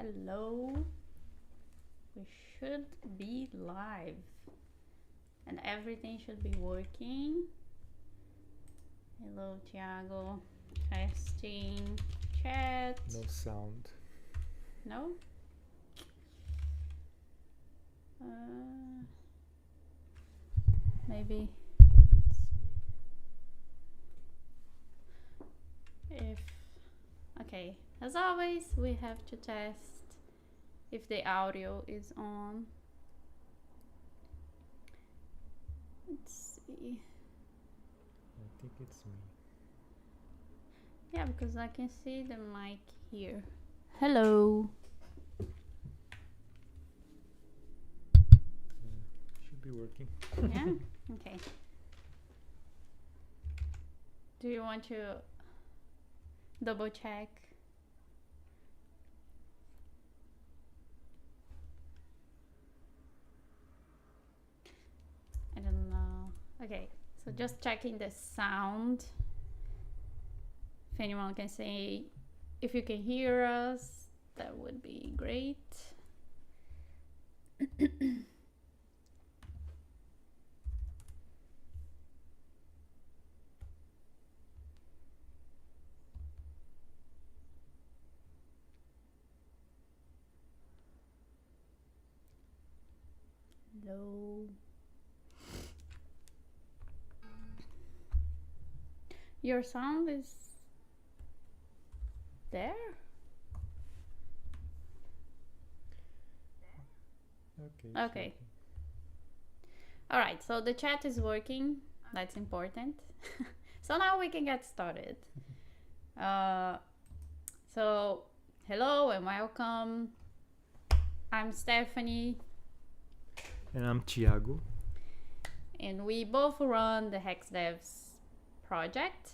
Hello. We should be live. And everything should be working. Hello, Thiago. Testing. Chat. No sound. No? Maybe if... Okay. As always, we have to test if the audio is on. Let's see. I think it's me. Yeah, because I can see the mic here. Hello. Should be working. Yeah? Okay. Do you want to double check? I don't know. Okay, so just checking the sound. If anyone can say if you can hear us, that would be great. Hello. Your sound is there? Okay. Okay. All right, so the chat is working. That's important. So now we can get started. So hello and welcome. I'm Stephanie. And I'm Thiago. And we both run the hexdevs project.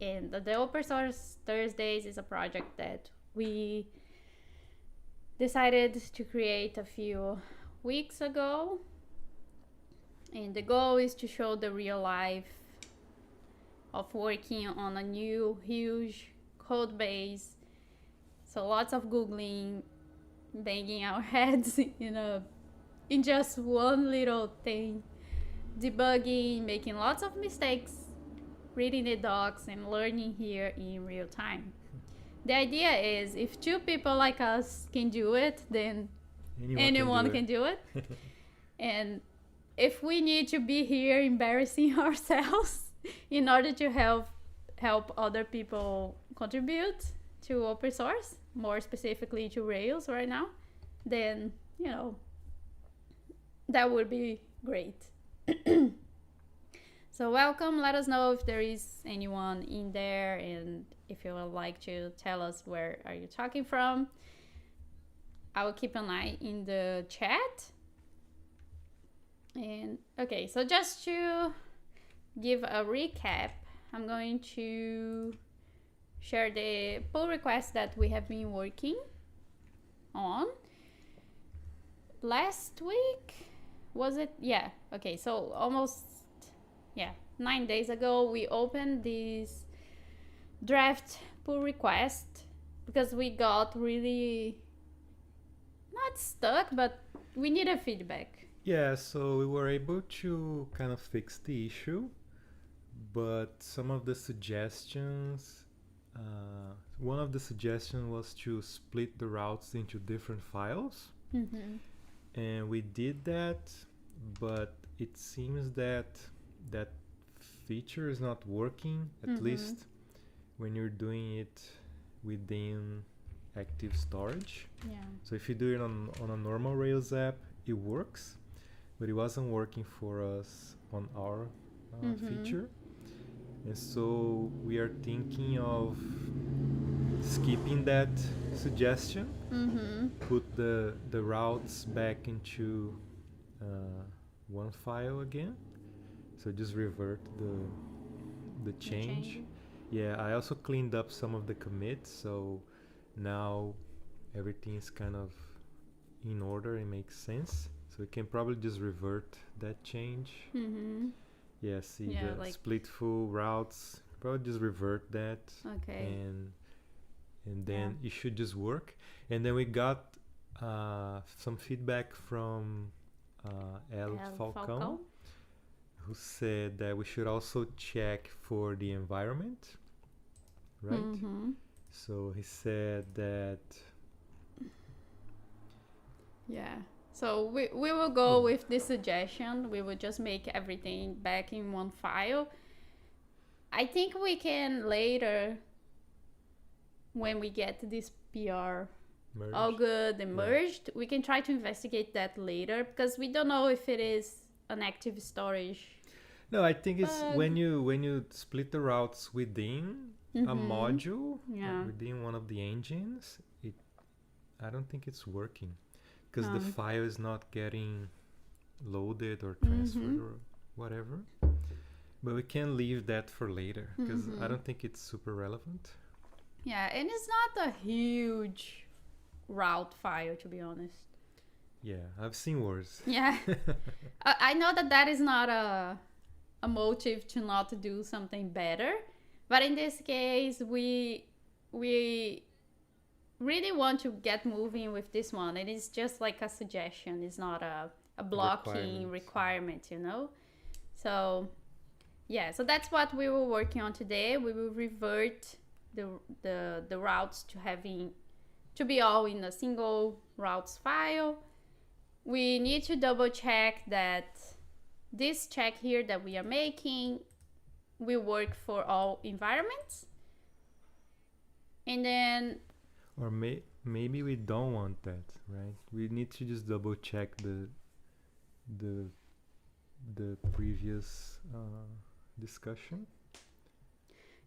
And the Open Source Thursdays is a project that we decided to create a few weeks ago. And the goal is to show the real life of working on a new, huge code base. So lots of Googling, banging our heads in just one little thing. Debugging, making lots of mistakes, reading the docs and learning here in real time. The idea is if two people like us can do it, then anyone can do it. And if we need to be here embarrassing ourselves in order to help other people contribute to open source, more specifically to Rails right now, then, that would be great. So welcome. Let us know if there is anyone in there and if you would like to tell us where are you talking from. I will keep an eye in the chat. And okay, so just to give a recap, I'm going to share the pull request that we have been working on. Last week, was it? Yeah, okay, so almost 9 days ago, we opened this draft pull request because we got really not stuck, but we needed feedback. Yeah, so we were able to kind of fix the issue, but some of the suggestions, one of the suggestions was to split the routes into different files. Mm-hmm. And we did that, but it seems that that feature is not working, at least when you're doing it within active storage. Yeah. So if you do it on a normal Rails app, it works, but it wasn't working for us on our feature. And so we are thinking of skipping that suggestion, put the routes back into one file again. So just revert the change. Yeah, I also cleaned up some of the commits, so now everything is kind of in order. It makes sense. So we can probably just revert that change. Yeah, see the split full routes. Probably just revert that. Okay. and then it should just work. And then we got some feedback from El Falcão, who said that we should also check for the environment, right? Mm-hmm. So he said that. Yeah. So we will go with this suggestion. We will just make everything back in one file. I think we can later, when we get this PR Merged. all good and merged, we can try to investigate that later, because we don't know if it is an active storage. No, I think it's when you split the routes within a module, within one of the engines, I don't think it's working, because the file is not getting loaded or transferred or whatever. But we can leave that for later, because I don't think it's super relevant. Yeah, and it's not a huge route file, to be honest. Yeah, I've seen worse. Yeah. I know that is not a motive to not do something better, but in this case, we really want to get moving with this one. It is just like a suggestion. It's not a blocking requirement, you know? So, yeah, so that's what we were working on today. We will revert the routes to be all in a single routes file. We need to double check that this check here that we are making will work for all environments. And then... Or maybe we don't want that, right? We need to just double check the previous discussion.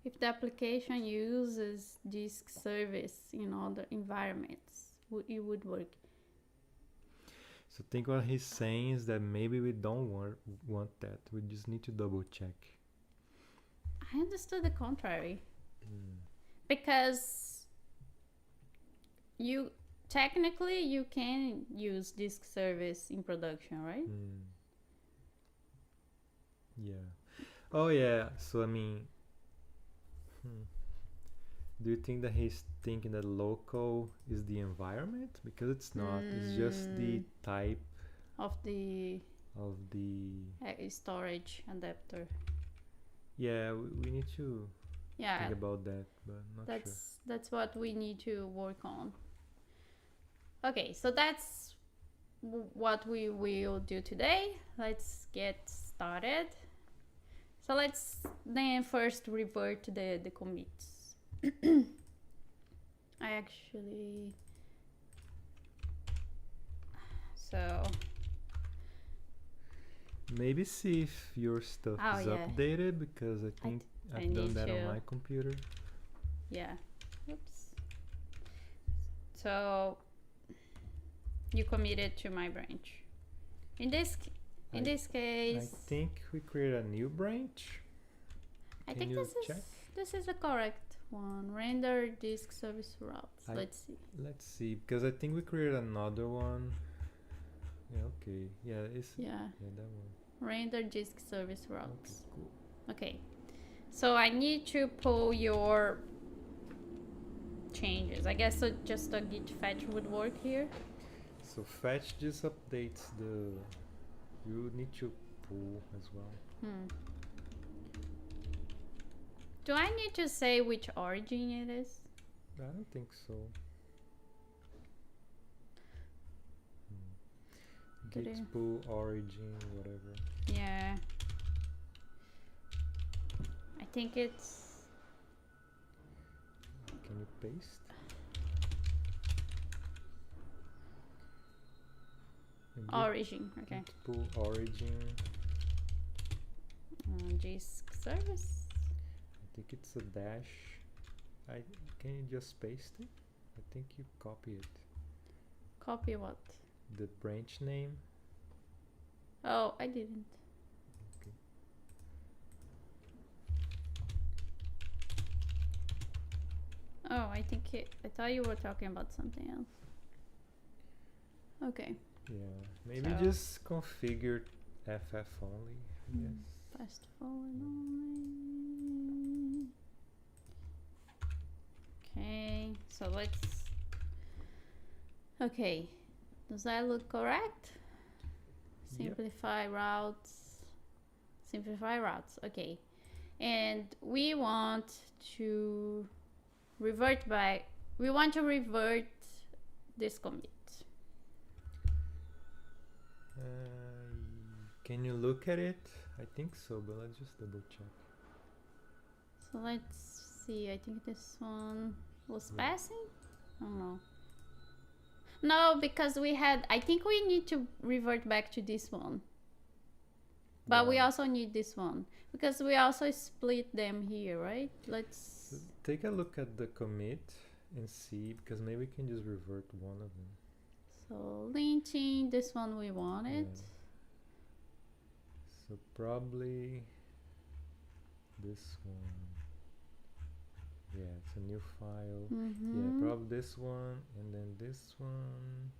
If the application uses disk service in other environments, it would work. So I think what he's saying is that maybe we don't want that. We just need to double check. I understood the contrary. Because you can use disk service in production, right? Yeah. Oh yeah. So I mean, do you think that he's thinking that local is the environment? Because it's not. It's just the type of the storage adapter. Yeah, we need to think about that, but not sure. That's what we need to work on. Okay, so that's what we will do today. Let's get started. So let's then first revert to the commits. So maybe see if your stuff is updated, because I think I've done that on my computer. Yeah. Oops. So you committed to my branch. In this case, I think we created a new branch. I think this is the correct one. Render disk service routes. Let's see, because I think we created another one. Yeah, okay. Yeah, that one. Render disk service routes. Okay, cool. Okay. So I need to pull your changes. I guess just a git fetch would work here. So fetch just updates you need to pull as well. Do I need to say which origin it is? I don't think so. Git pull origin, whatever. Yeah. I think it's... Can you paste? Origin, okay. Git pull origin. Disk service. I think it's a dash. Can you just paste it? I think you copy it. Copy what? The branch name. Oh, I didn't. Okay. Oh, I thought you were talking about something else. Okay. Yeah, maybe just configure FF only. Yes. Fast forward only. Okay, so let's. Okay, does that look correct? Simplify routes. Simplify routes. Okay, and we want to revert back. We want to revert this commit. Can you look at it? I think so, but let's just double check. So let's see. I think this one was Yeah. passing. I don't know. No, because we had. I think we need to revert back to this one. But we Yeah. also need this one because we also split them here, right? Let's Take a look at the commit and see, because maybe we can just revert one of them. so linting. This one we wanted. Yeah. So probably this one. Yeah, it's a new file. Yeah, probably this one and then this one.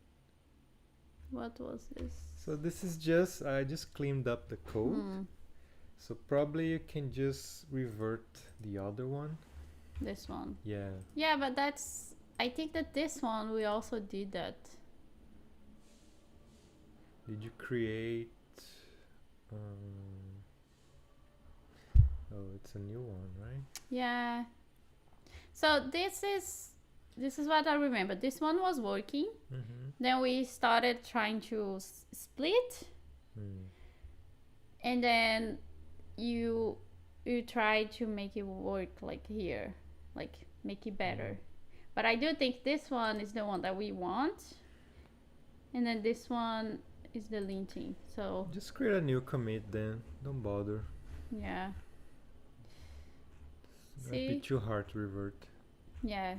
What was this? So this is just, I just cleaned up the code. So probably you can just revert the other one. This one. Yeah. Yeah, but that's. I think that this one we also did that. Did you create? Oh, it's a new one, right? Yeah. So this is what I remember. This one was working. Then we started trying to split, and then you tried to make it work like here, like make it better. But I do think this one is the one that we want, and then this one is the linting. So just create a new commit then. Don't bother. yeah. It might be too hard to revert. Yeah.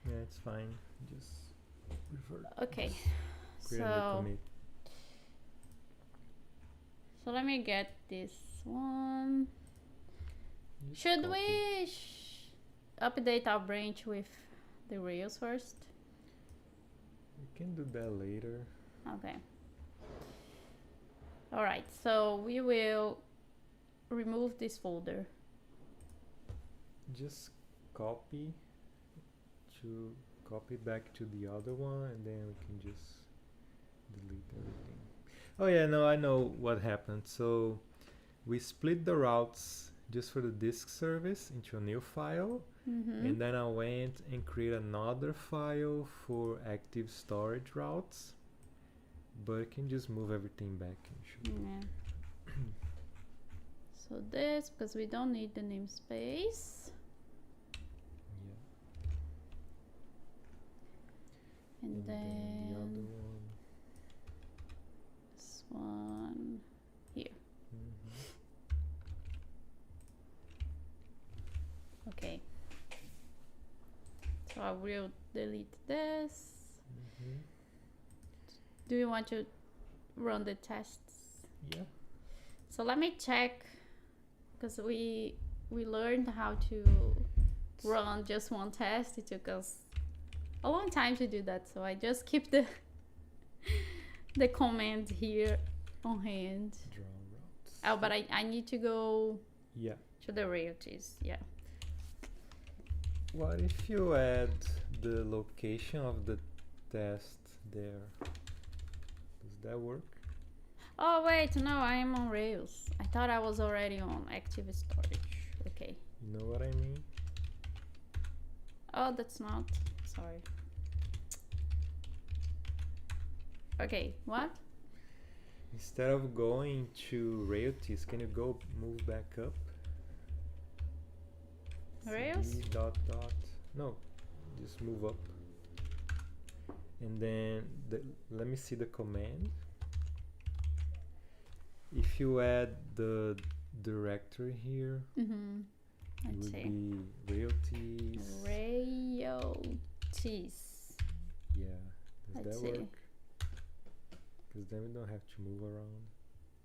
Yeah, it's fine. Just revert. Okay. Create a new commit. So let me get this one. Just Should copy. we update our branch with the Rails first? We can do that later. Okay. Alright, so we will remove this folder. Just copy back to the other one, and then we can just delete everything. Oh yeah, no, I know what happened. So we split the routes just for the disk service into a new file, and then I went and created another file for active storage routes, but I can just move everything back. Yeah. So this, because we don't need the namespace. Yeah. And then then the other one. this one here. Okay. So I will delete this. Do you want to run the tests? Yeah. So let me check, because we learned how to run just one test. It took us a long time to do that, so I just keep the command here on hand. Draw routes. Oh, but I need to go to the royalties. Yeah. What if you add the location of the test there? Does that work? Oh wait, no, I am on Rails. I thought I was already on active storage. Okay. You know what I mean? Oh, that's not. Sorry. Okay, what? Instead of going to royalties, can you go move back up? Rails? CD ... No, just move up. And then let me see the command. If you add the directory here, it Let's would see. be royalties. Royalties. Yeah, does Let's that see. work? Because then we don't have to move around.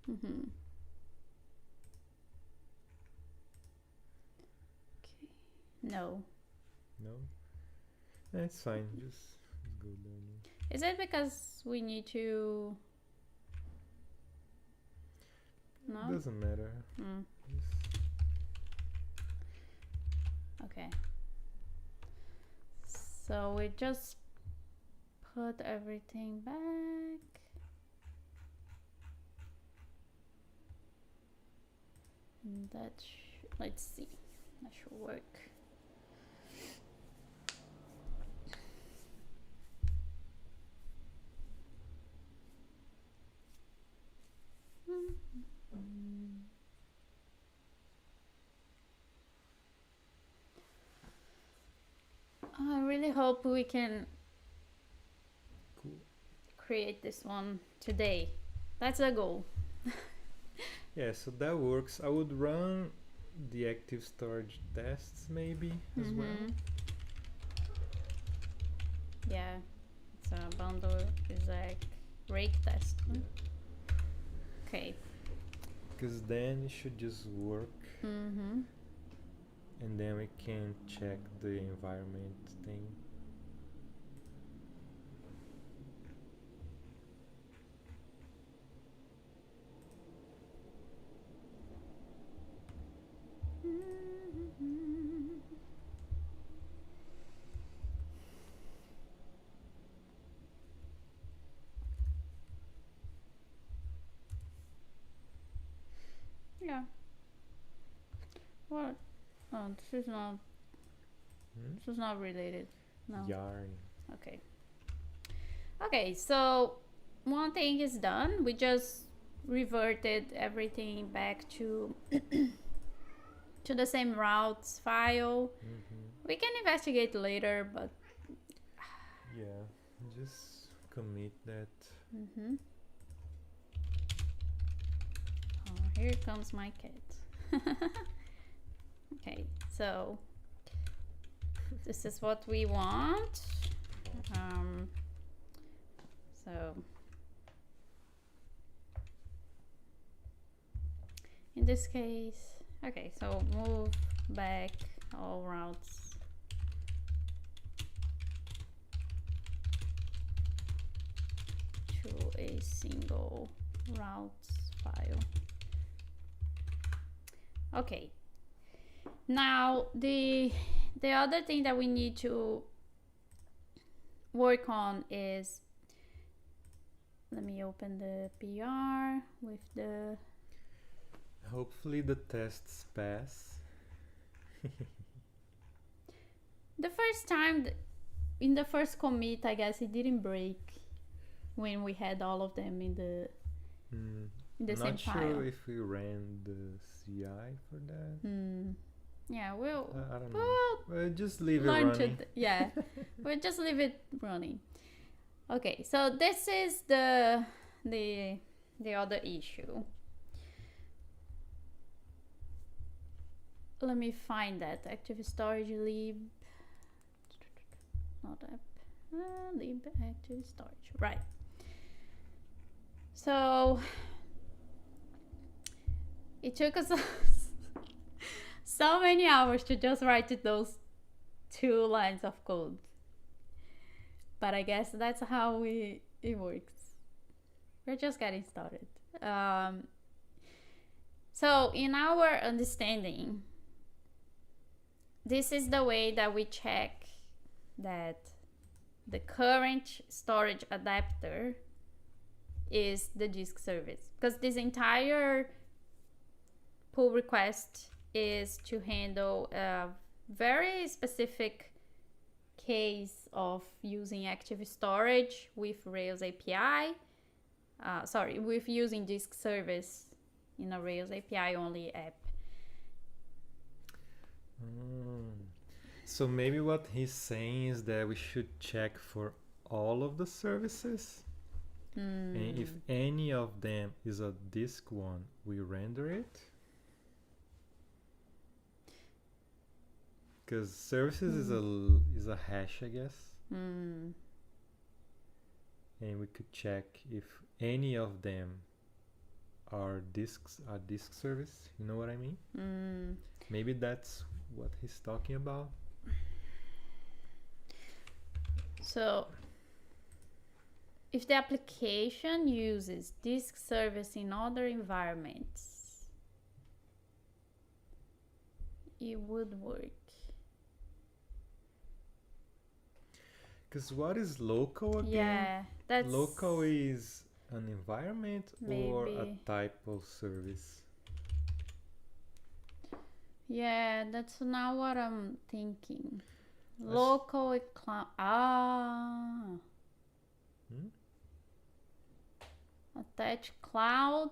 Okay. No. No? That's fine, just go there now. Is it because we need to? No. Doesn't matter. Okay. So we just put everything back. And that let's see, that should work. I really hope we can create this one today. That's the goal. Yeah, so that works. I would run the active storage tests maybe as well. Yeah, it's a bundle exact rake test. Yeah. Okay. Because then it should just work. And then we can check the environment thing. Yeah. What? Oh, this is not. This is not related. No. Yarn. Okay. Okay, so one thing is done. We just reverted everything back to to the same routes file. We can investigate later, but yeah, just commit that. Oh, here comes my cat. Okay, so this is what we want. So in this case, okay, so move back all routes to a single routes file. Okay, now the other thing that we need to work on is, let me open the PR with the, hopefully the tests pass. the first time in the first commit, I guess it didn't break when we had all of them in the same file. Not sure if we ran the CI for that. Yeah, we'll I don't know. We'll just leave it running. Yeah, we'll just leave it running. Okay, so this is the other issue. Let me find that active storage lib, not app, lib active storage, right? So it took us so many hours to just write those 2 lines of code, but I guess that's how it works. We're just getting started. So in our understanding, this is the way that we check that the current storage adapter is the disk service, because this entire pull request is to handle a very specific case of using active storage with Rails API. With using disk service in a Rails API only app. So maybe what he's saying is that we should check for all of the services. And if any of them is a disk one, we render it. Because services is a hash, I guess. And we could check if any of them are disk service. You know what I mean? Maybe that's what he's talking about. So if the application uses disk service in other environments, it would work. Because what is local again? Yeah, that's Local is an environment or a maybe. type of service? Yeah, that's not what I'm thinking. Let's- Local cloud. Ah, Hmm? attach cloud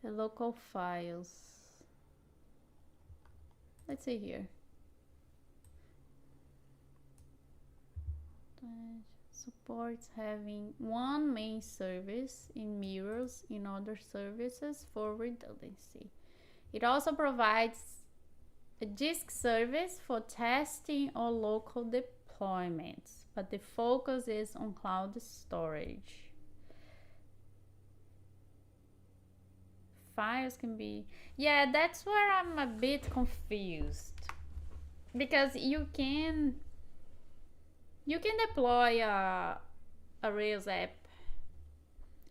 and local files. Let's see here. Supports having one main service in mirrors in other services for redundancy. It also provides a disk service for testing or local deployments, but the focus is on cloud storage. Files can be, yeah, that's where I'm a bit confused, because you can deploy a Rails app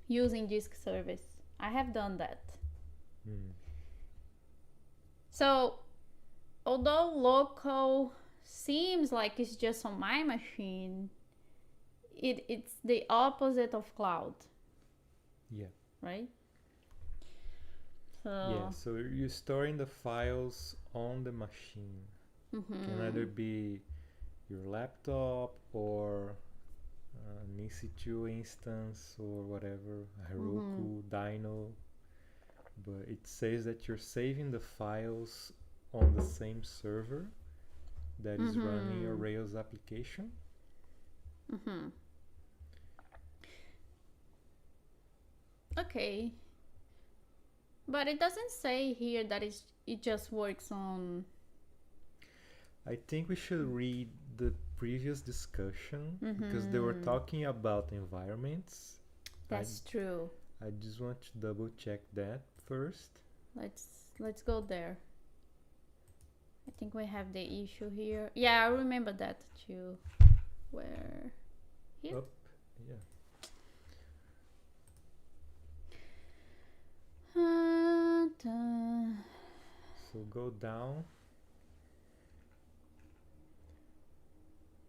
using disk service. I have done that. So although local seems like it's just on my machine, it's the opposite of cloud. Yeah. Right? Yeah, so you're storing the files on the machine. Can either be your laptop or an EC2 instance or whatever, a Heroku, Dino. But it says that you're saving the files on the same server that is running a Rails application. Okay. But it doesn't say here that it just works on... I think we should read the previous discussion because they were talking about environments. That's true. I just want to double check that first. Let's go there. I think we have the issue here. Yeah, I remember that too. Where? Here? Up, yeah. So go down.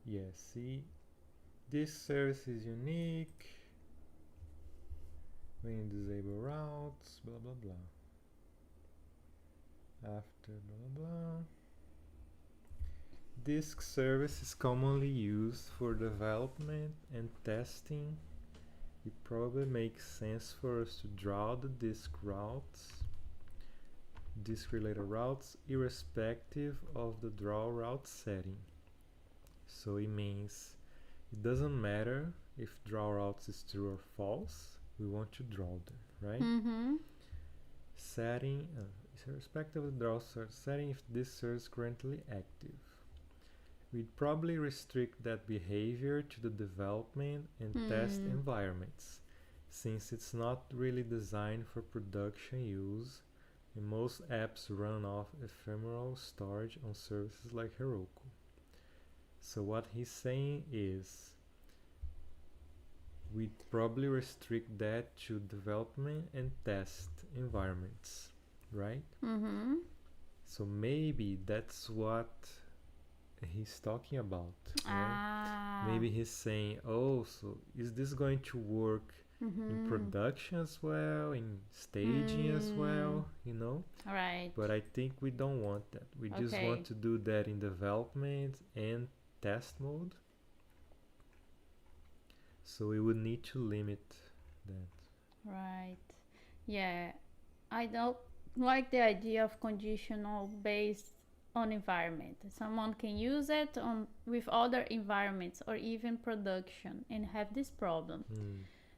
Yeah, see, this service is unique. When you disable routes, blah blah blah. After blah blah blah. Disk service is commonly used for development and testing. It probably makes sense for us to draw the disk related routes, irrespective of the draw route setting. So it means it doesn't matter if draw routes is true or false, we want to draw them, right? Setting, irrespective of the draw setting, if this server is currently active. We'd probably restrict that behavior to the development and test environments, since it's not really designed for production use, and most apps run off ephemeral storage on services like Heroku. So what he's saying is we'd probably restrict that to development and test environments, right? So maybe that's what he's talking about, right? Maybe he's saying, oh, so is this going to work in production as well, in staging as well, you know? Right. But I think we don't want that. We just want to do that in development and test mode. So we would need to limit that. Right. Yeah. I don't like the idea of conditional based on environment. Someone can use it with other environments or even production and have this problem.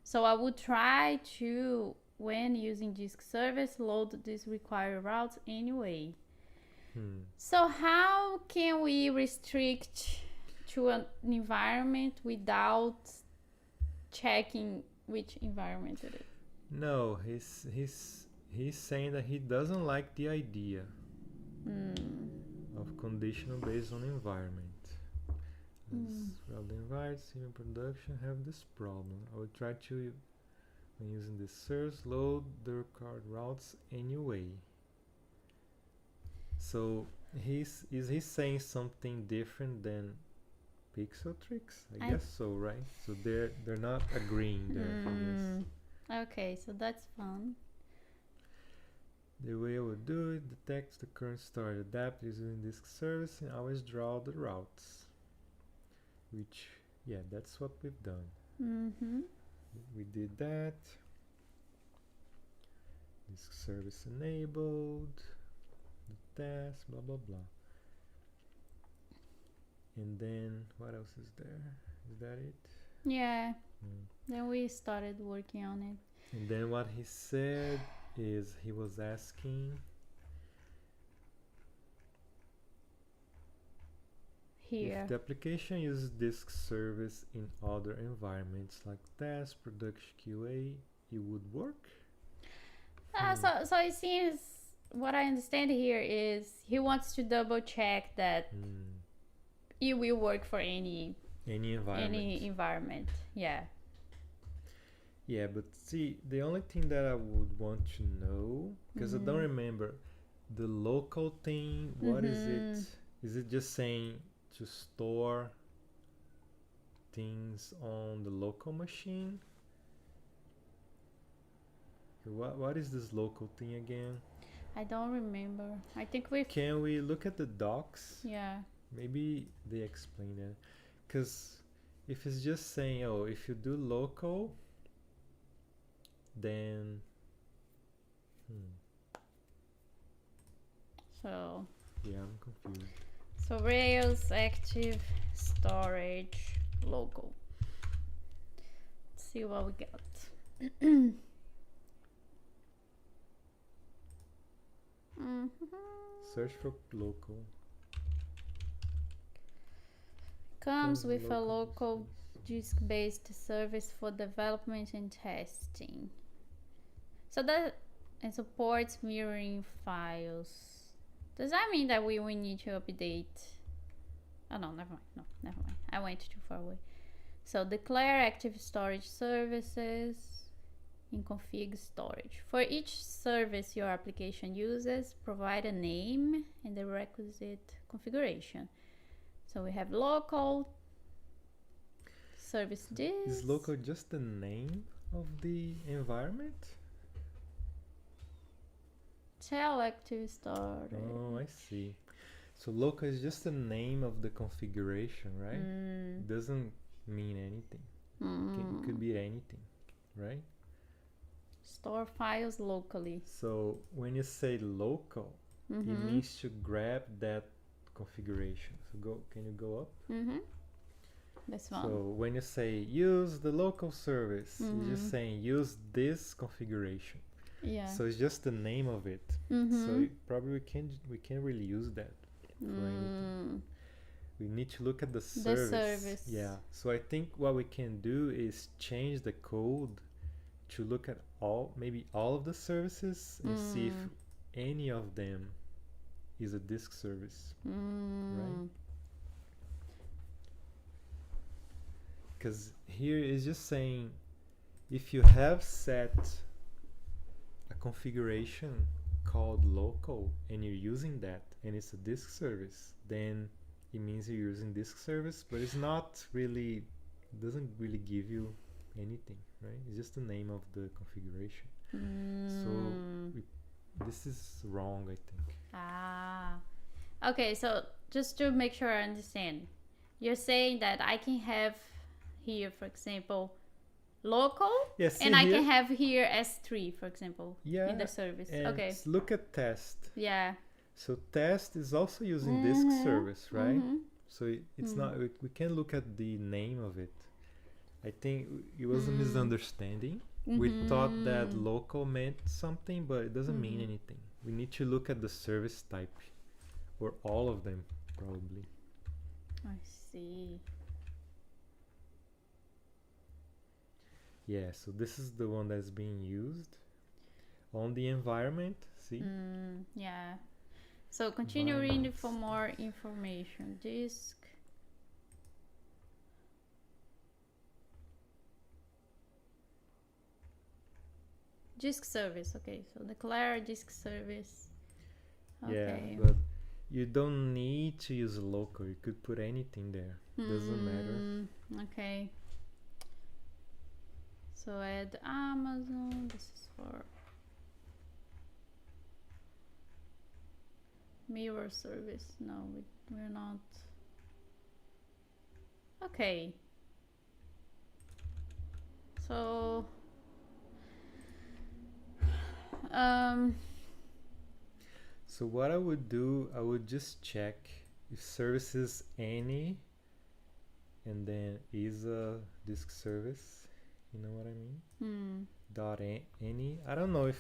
So I would try to, when using disk service, load these required routes anyway. So how can we restrict to an environment without checking which environment it is? No, he's saying that he doesn't like the idea of conditional based on environment. Well, the environments in production have this problem. I would try to, when using the service, load the required routes anyway. So is he saying something different than pixel tricks? I I- guess so, right? So they're not agreeing there. I guess. Okay, so that's fun. The way I would do it, detects the current storage adapter using disk service and always draw the routes. Which, yeah, that's what we've done. Mm-hmm. We did that. Disk service enabled. The test, blah blah blah. And then what else is there? Is that it? Yeah. Mm. Then we started working on it. And then what he said is he was asking Here. if the application uses disk service in other environments like test, production, QA, it would work? So it seems what I understand here is he wants to double check that it will work for any environment. Yeah. Yeah, but see, the only thing that I would want to know, because I don't remember the local thing, what is it? Is it just saying to store things on the local machine? What is this local thing again? I don't remember. I think we. Can we look at the docs? Yeah. Maybe they explain it. Because if it's just saying, oh, if you do local, then. So. Yeah, I'm confused. So Rails active storage local. Let's see what we got. Search for local. Comes with a local local disk-based service for development and testing. So that it supports mirroring files. Does that mean that we need to update? Oh no, never mind. No, never mind. I went too far away. So declare active storage services in config storage. For each service your application uses, provide a name and the requisite configuration. So we have local service disk. Is local just the name of the environment? Tell active storage. Oh, I see. So local is just the name of the configuration, right? It doesn't mean anything. It could be anything, right? Store files locally. So when you say local, it means to grab that configuration. So can you go up? This one. So when you say use the local service, you're just saying use this configuration. Yeah. So it's just the name of it. So probably we can't really use that for anything. We need to look at the service. The service. Yeah. So I think what we can do is change the code to look at maybe all of the services and see if any of them is a disk service, right? Because here is just saying if you have set a configuration called local and you're using that and it's a disk service, then it means you're using disk service, but it's not really, it doesn't really give you anything, right? It's just the name of the configuration. So this is wrong, I think. Okay, so just to make sure I understand, you're saying that I can have here, for example, local, and I can have here S3, for example, in the service. Okay. Look at test. Yeah. So test is also using disk service, right? So it's not, we can look at the name of it. I think it was a misunderstanding. We thought that local meant something, but it doesn't mean anything. We need to look at the service type, or all of them, probably. I see. Yeah, so this is the one that's being used on the environment, see? Yeah. So continue reading for more information. Disk. Disk service, okay. So declare disk service. Okay. Yeah, but You don't need to use local. You could put anything there. Doesn't matter. Okay. So add Amazon. This is for mirror service. No, we're not. Okay. So so what I would do, I would just check if services any and then is a disk service. You know what I mean? Dot any. I don't know if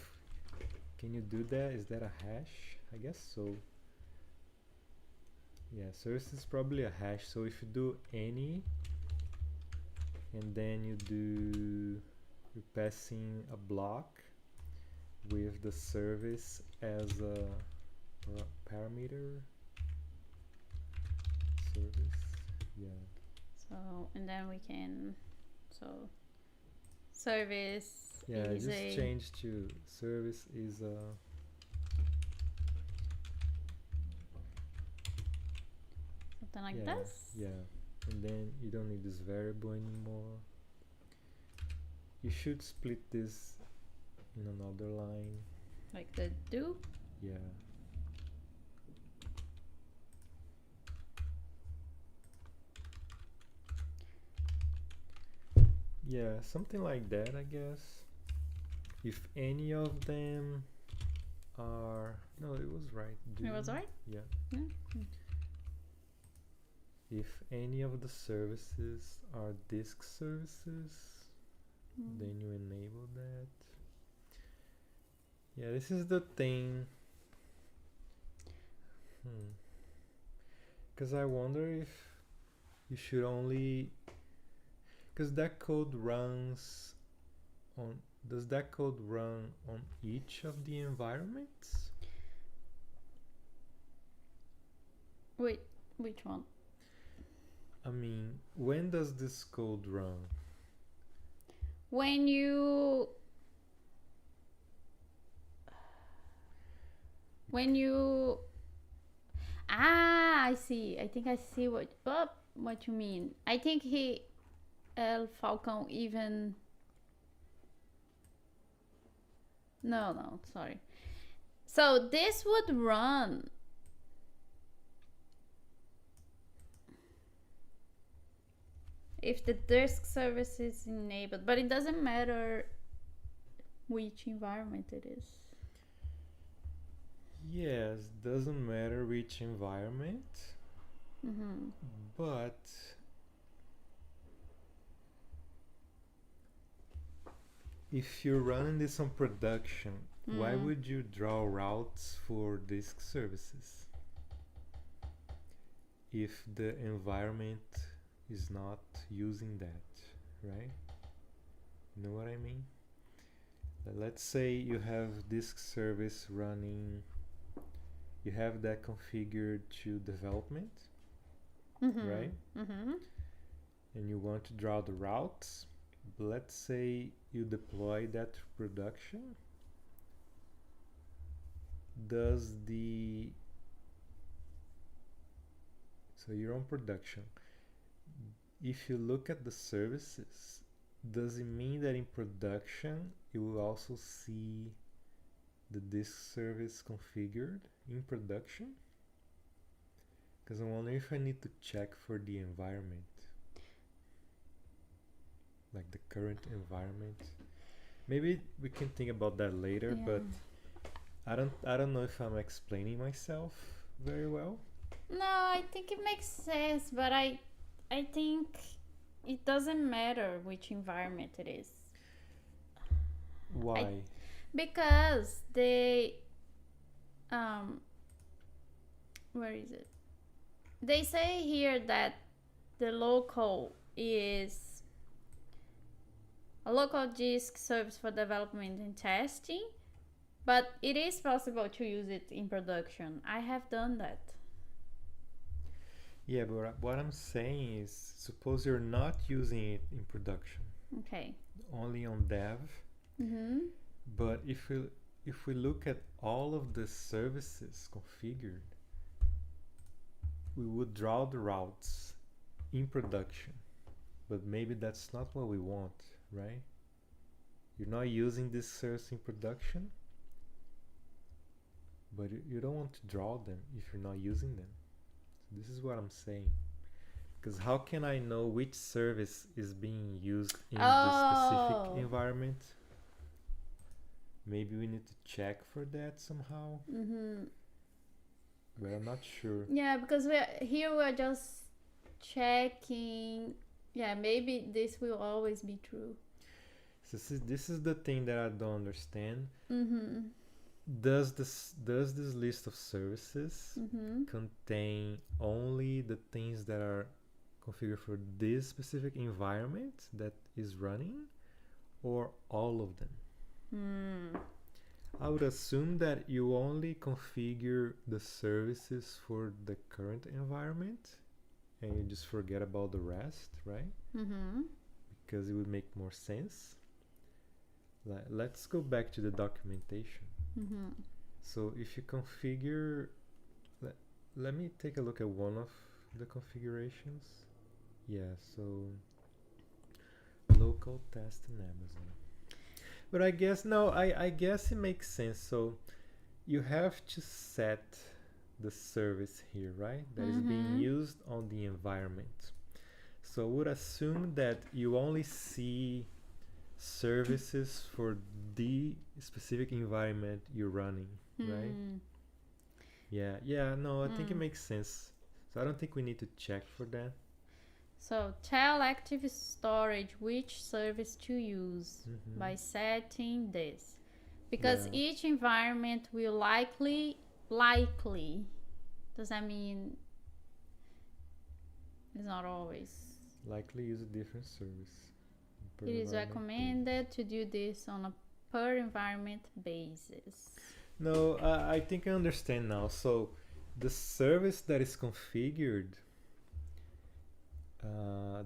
can you do that? Is that a hash? I guess so. Yeah, service is probably a hash. So if you do any and then you're passing a block with the service as a parameter service. Yeah. So and then we can service. Yeah, I is just a change to service is a something like this. Yeah, and then you don't need this variable anymore. You should split this in another line. Like the do. Yeah. Yeah, something like that, I guess. If any of them are... No, it was right. It was right? Yeah. Mm-hmm. If any of the services are disk services, then you enable that. Yeah, this is the thing. Because I wonder if you should only... Because that code runs on... Does that code run on each of the environments? Wait, which one? I mean, when does this code run? When you I see. I think I see what you mean. I think Falcon even no, sorry. So this would run if the disk service is enabled, but it doesn't matter which environment it is. Yes, doesn't matter which environment, but if you're running this on production, why would you draw routes for disk services if the environment is not using that, right? You know what I mean? Let's say you have disk service running, you have that configured to development, right? And you want to draw the routes. Let's say you deploy that to production. So you're on production. If you look at the services, does it mean that in production you will also see the disk service configured in production? Because I'm wondering if I need to check for the environment, like the current environment. Maybe we can think about that later, but I don't know if I'm explaining myself very well. No, I think it makes sense, but I think it doesn't matter which environment it is. Why? Because they where is it? They say here that the local is a local disk serves for development and testing, but it is possible to use it in production. I have done that. Yeah, but what I'm saying is, suppose you're not using it in production. Okay. Only on dev. But if we look at all of the services configured, we would draw the routes in production, but maybe that's not what we want, right? You're not using this service in production, but you don't want to draw them if you're not using them. So this is what I'm saying. Because how can I know which service is being used in the specific environment? Maybe we need to check for that somehow. But I'm not sure. Yeah, because we're just checking. Yeah, maybe this will always be true. So this is the thing that I don't understand. Does this list of services contain only the things that are configured for this specific environment that is running, or all of them? I would assume that you only configure the services for the current environment and you just forget about the rest, right? Because it would make more sense. Let's go back to the documentation. So if you configure, let me take a look at one of the configurations. Yeah, so local test in Amazon. But I guess, no, I guess it makes sense. So you have to set the service here, right? That is being used on the environment. So I would assume that you only see services for the specific environment you're running, right? Yeah, no, I think it makes sense. So I don't think we need to check for that. So tell Active Storage which service to use by setting this. Because each environment will likely, does that mean it's not always? Likely use a different service. It is recommended to do this on a per environment basis. No, I think I understand now. So the service that is configured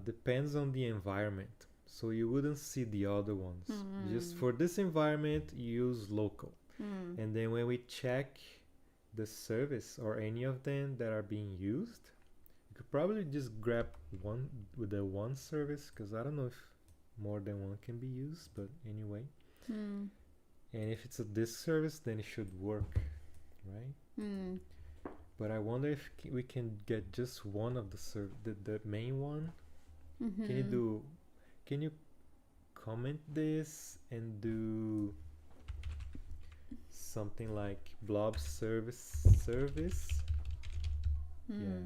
depends on the environment. So you wouldn't see the other ones. Just for this environment, you use local. And then when we check the service or any of them that are being used, you could probably just grab one with the one service, because I don't know if more than one can be used, but anyway. And if it's a disk service, then it should work, right? But I wonder if we can get just one of the main one. Can you comment this and do something like Blob service? Yeah.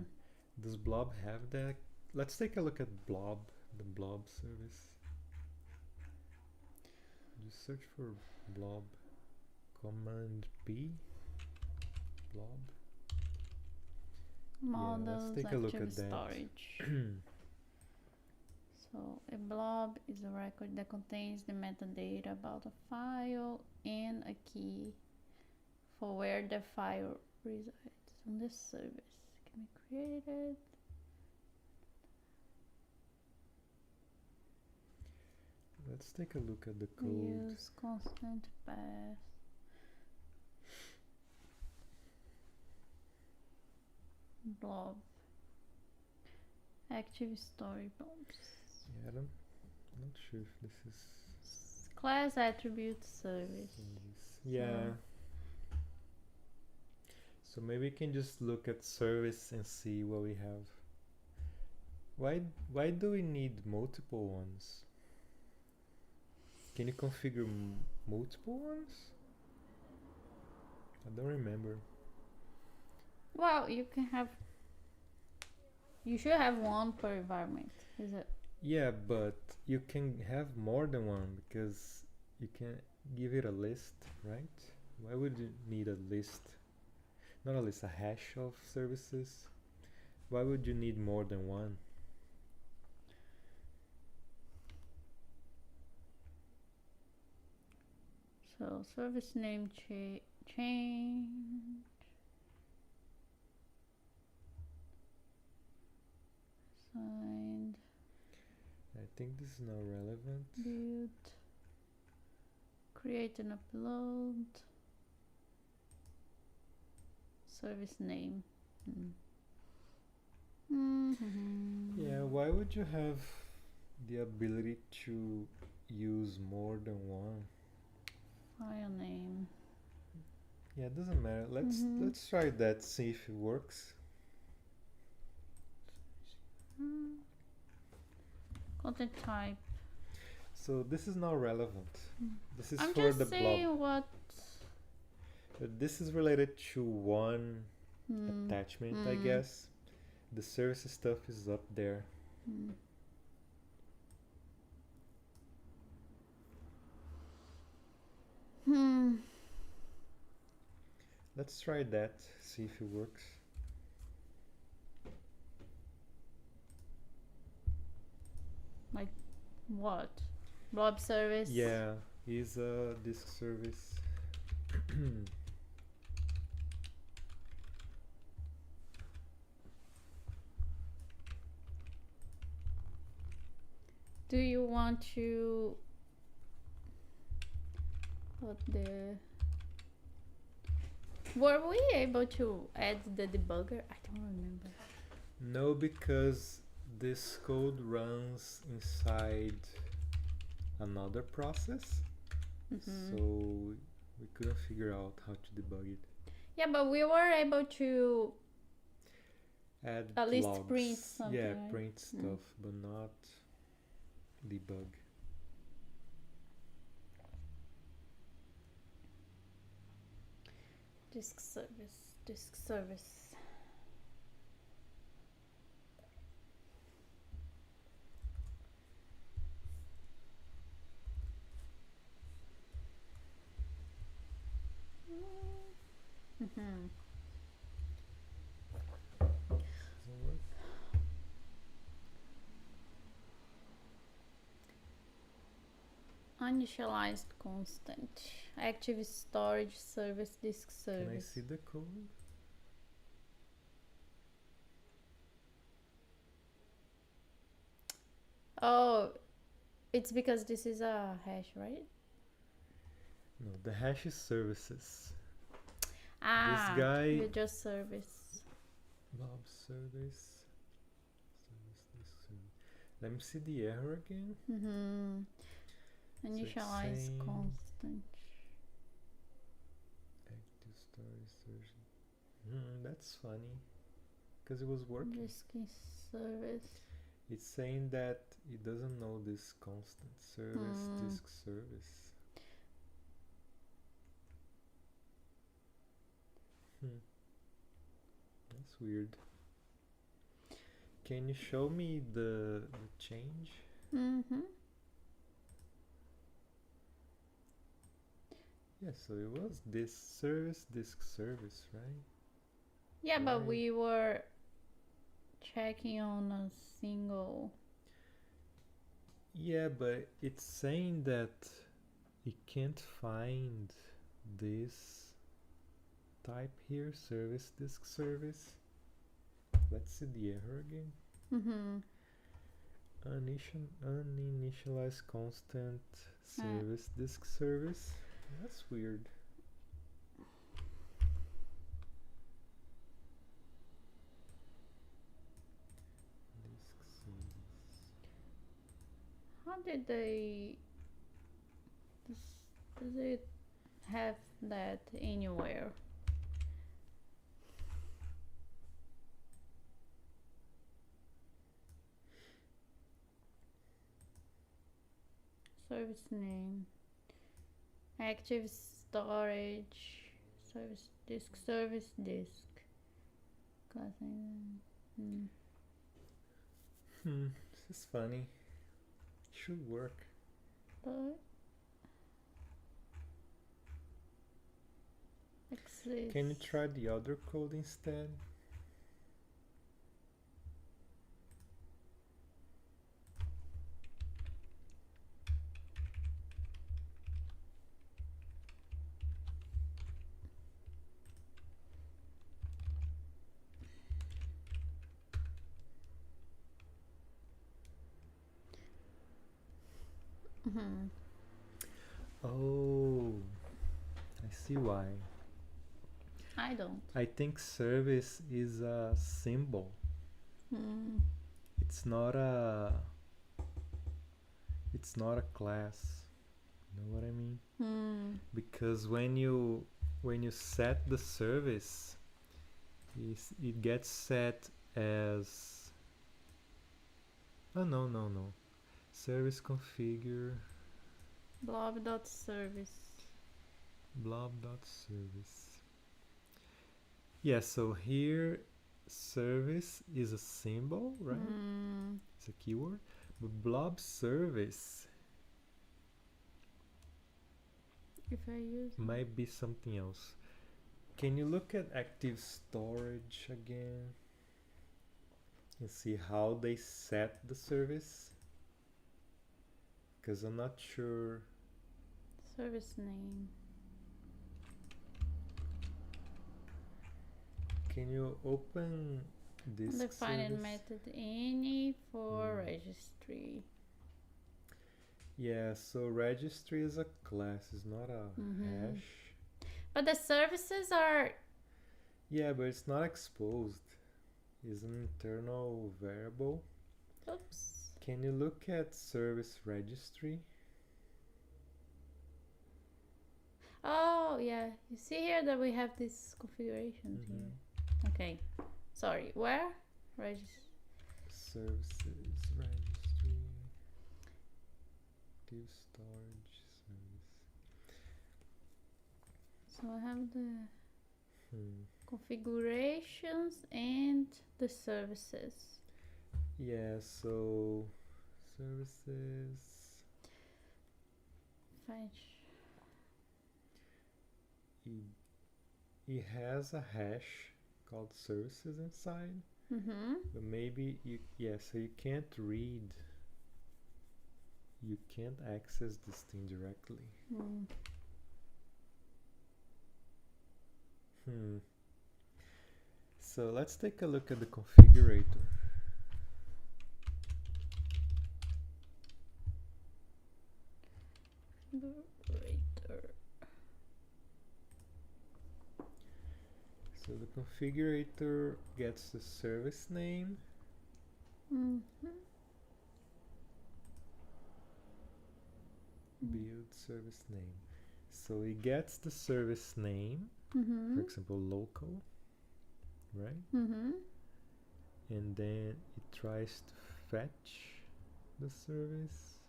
Does Blob have that? Let's take a look at Blob, the Blob service. Just search for Blob, Command P, Blob. Models, let's take a look active at that. storage. So a blob is a record that contains the metadata about a file and a key for where the file resides on this service. Can be created. Let's take a look at the code. Use constant path. Blob. Active story blobs. Yeah, I'm not sure if this is Class attribute service. Yeah. So maybe we can just look at service and see what we have. Why do we need multiple ones? Can you configure multiple ones? I don't remember. Well, you should have one per environment, is it? Yeah, but you can have more than one because you can give it a list, right? Why would you need a list? Not a list, a hash of services. Why would you need more than one? So service name change. Signed. I think this is not relevant. Build. Create and upload. Service name. Yeah, why would you have the ability to use more than one? File name. Yeah, it doesn't matter. Let's try that, see if it works. Content type. So this is not relevant. This is I'm for just the saying blob. what. This is related to one attachment, I guess. The service stuff is up there. Let's try that, see if it works. Like what? Blob service? Yeah, is a disk service. Do you want to put the... Were we able to add the debugger? I don't remember. No, because this code runs inside another process. So we couldn't figure out how to debug it. Yeah, but we were able to Add at least logs. print something. Yeah, right? print stuff, but not debug. Disk service, disk service. Doesn't work. Initialized constant. Active storage service, disk service. Can I see the code? Oh, it's because this is a hash, right? No, the hash is services. Ah, This guy... you just service. Blob service. Let me see the error again. Initialize saying constant. Active storage version. That's funny. Because it was working. Disk service. It's saying that it doesn't know this constant service, disk service. That's weird. Can you show me the change? Yeah, so it was this service, disk service, right? Yeah, Right. but we were checking on a single. Yeah, but it's saying that it can't find this type here, service, disk service. Let's see the error again. Uninitialized constant service, disk service. That's weird. Disk service. How did they... Does it have that anywhere? Service name. Active storage. Service disk. Service disk. This is funny. Should work. But exists. Can you try the other code instead? Oh, I see why. I don't. I think service is a symbol. it's not a class. You know what I mean? Because when you set the service, it gets set as no. Service configure blob.service. Blob.service. Yeah, so here service is a symbol, right? It's a keyword. But blob service If I use might be something else. Can you look at active storage again and see how they set the service? Because I'm not sure. service name. Can you open this Define service? method any for registry. Yeah, so registry is a class, it's not a hash. But the services are... Yeah, but it's not exposed. It's an internal variable. Oops. Can you look at service registry? Oh, yeah. You see here that we have these configurations here. Okay. Sorry. Where? Services registry. Active storage service. So I have the configurations and the services. Yeah, so services. Fetch. It has a hash called services inside. But maybe so you can't read. You can't access this thing directly. So let's take a look at the configurator. So the configurator gets the service name. Build service name. So it gets the service name, for example, local, right? And then it tries to fetch the service.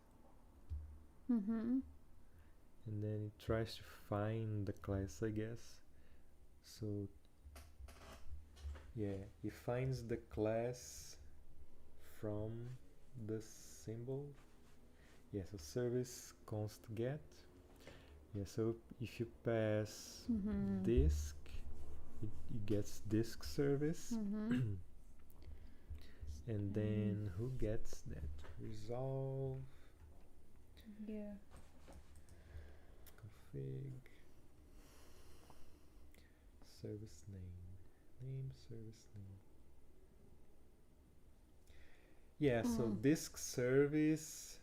And then it tries to find the class, I guess. So yeah, it finds the class from the symbol. Yeah, so service const get. Yeah, so if you pass disk, it gets disk service. And then who gets that? Resolve. Yeah. Config. Service name. Service name. Yeah, so disk service.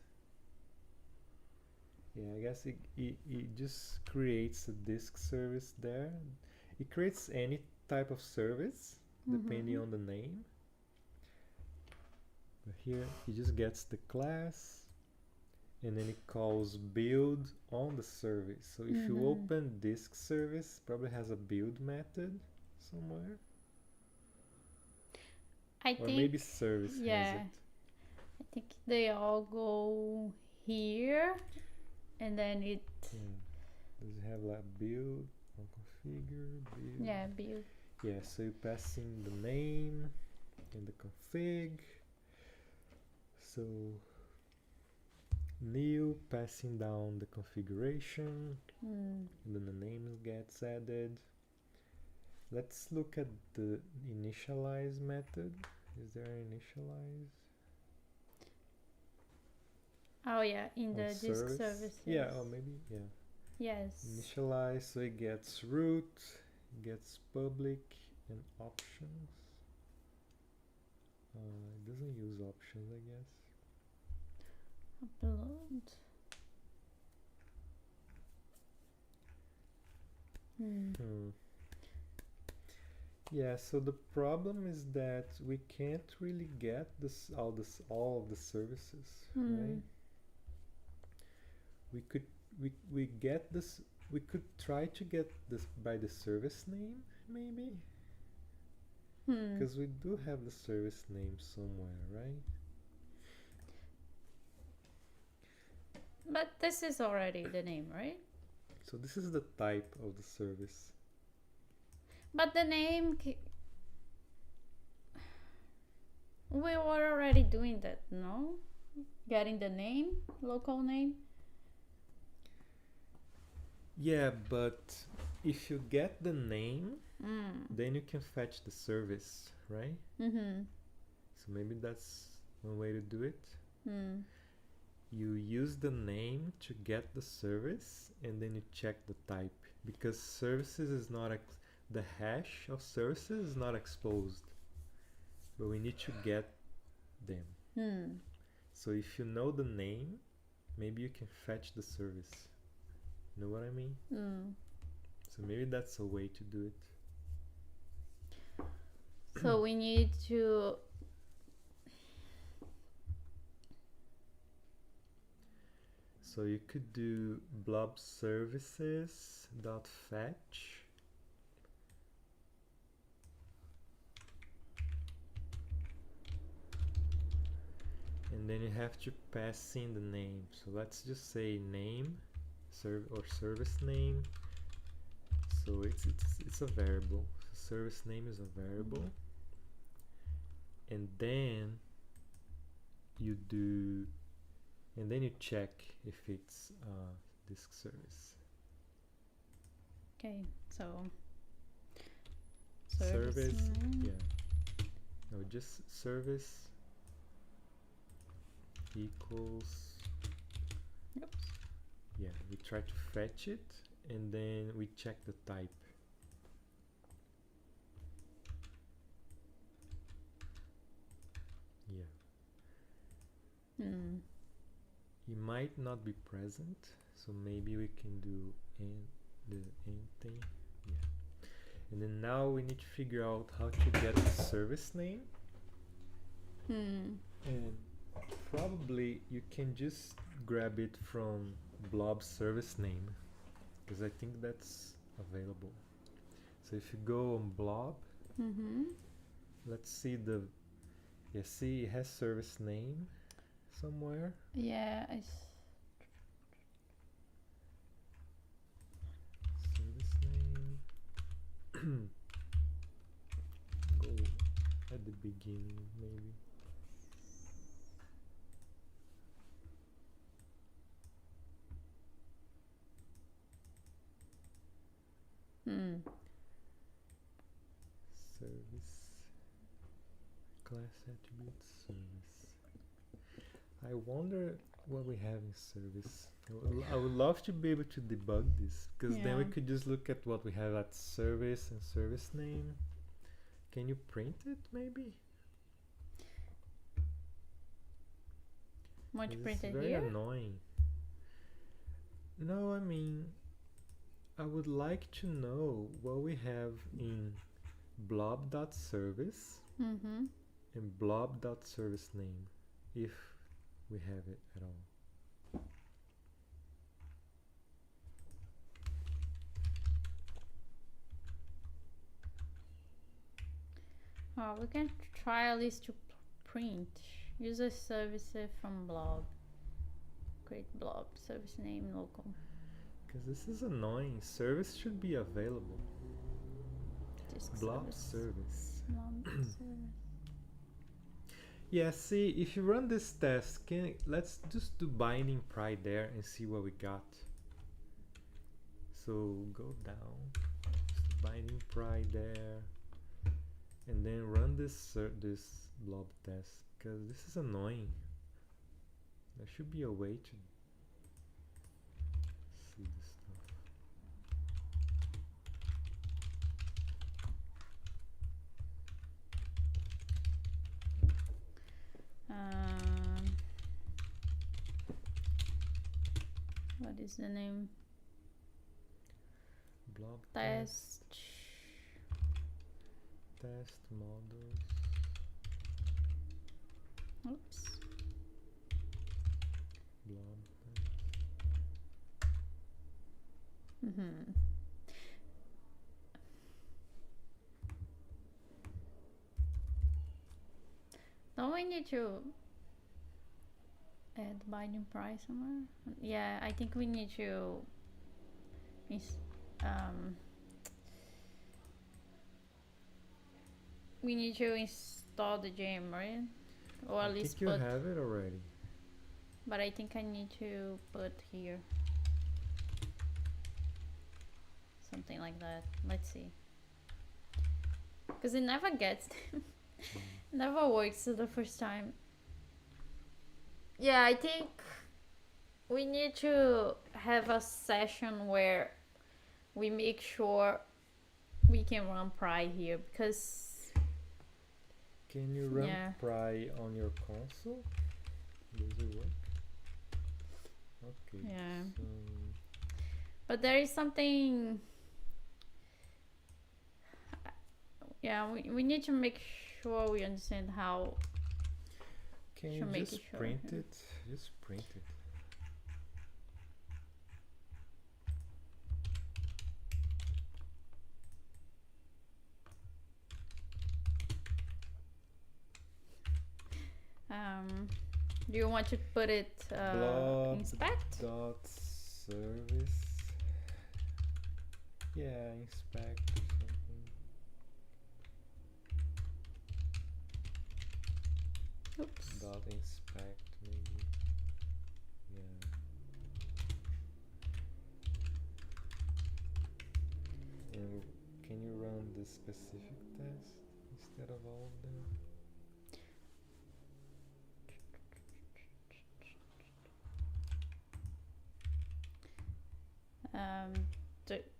Yeah, I guess it just creates a disk service there. It creates any type of service depending on the name. But here it just gets the class and then it calls build on the service. So if you open disk service, probably has a build method somewhere. Or think, maybe service has it. I think they all go here and then it... Does it have like build or configure? Build? Yeah, build. Yeah, so you pass in the name and the config. So new, passing down the configuration, and then the name gets added. Let's look at the initialize method. Is there an initialize? Oh yeah, in the disk services. Yeah, or maybe, yeah. Yes. Initialize, so it gets root, it gets public and options. It doesn't use options, I guess. Upload. Yeah, so the problem is that we can't really get all of the services, right? We could we get this we could try to get this by the service name maybe, because we do have the service name somewhere, right? But this is already the name, right? So this is the type of the service. But the name, we were already doing that, no? Getting the name, local name. Yeah, but if you get the name, then you can fetch the service, right? So maybe that's one way to do it. You use the name to get the service, and then you check the type, because services is not the hash of services is not exposed, but we need to get them. So if you know the name, maybe you can fetch the service. You know what I mean? So maybe that's a way to do it. So we need to So you could do blob services dot fetch, and then you have to pass in the name. So let's just say name or service name. So it's a variable. So service name is a variable, and then you check if it's disk service. Okay, so service yeah. No, just service equals. Oops. Yeah, we try to fetch it, and then we check the type. Yeah. It might not be present, so maybe we can do the end thing. Yeah. And then now we need to figure out how to get the service name. And probably you can just grab it from Blob service name, because I think that's available. So if you go on Blob, let's see see it has service name somewhere. Yeah, Service name. Go at the beginning maybe. Service class attributes service. I wonder what we have in service. I would love to be able to debug this, because then we could just look at what we have at service and service name. Can you print it maybe? Want to print it very here? Annoying. No, I mean, I would like to know what we have in blob.service and blob.service name, if we have it at all. Oh, we can try at least to print user services from Blob. Create Blob service name local. Because this is annoying. Service should be available. Blob service. Blob service. Yeah, see, if you run this test, let's just do binding pry there and see what we got. So go down, just binding pry there, and then run this blob test, because this is annoying. There should be a way to see this stuff. What is the name? Blob Test. test models. Oops. Blob. Don't we need to add binding price somewhere? Yeah, I think we need to we need to install the gem, right? Or at least think you have it already. But I think I need to put here something like that. Let's see. Because it never gets never works the first time. Yeah, I think we need to have a session where we make sure we can run pry here, because can you run pry on your console? Does it work? Okay. Yeah. So but there is something. Yeah, we need to make sure we understand how. Can you just print it? Just print it. Do you want to put it Blob inspect? Dot service. Yeah, inspect or something. Oops. Dot inspect maybe. Yeah. And can you run the specific test instead of all of them?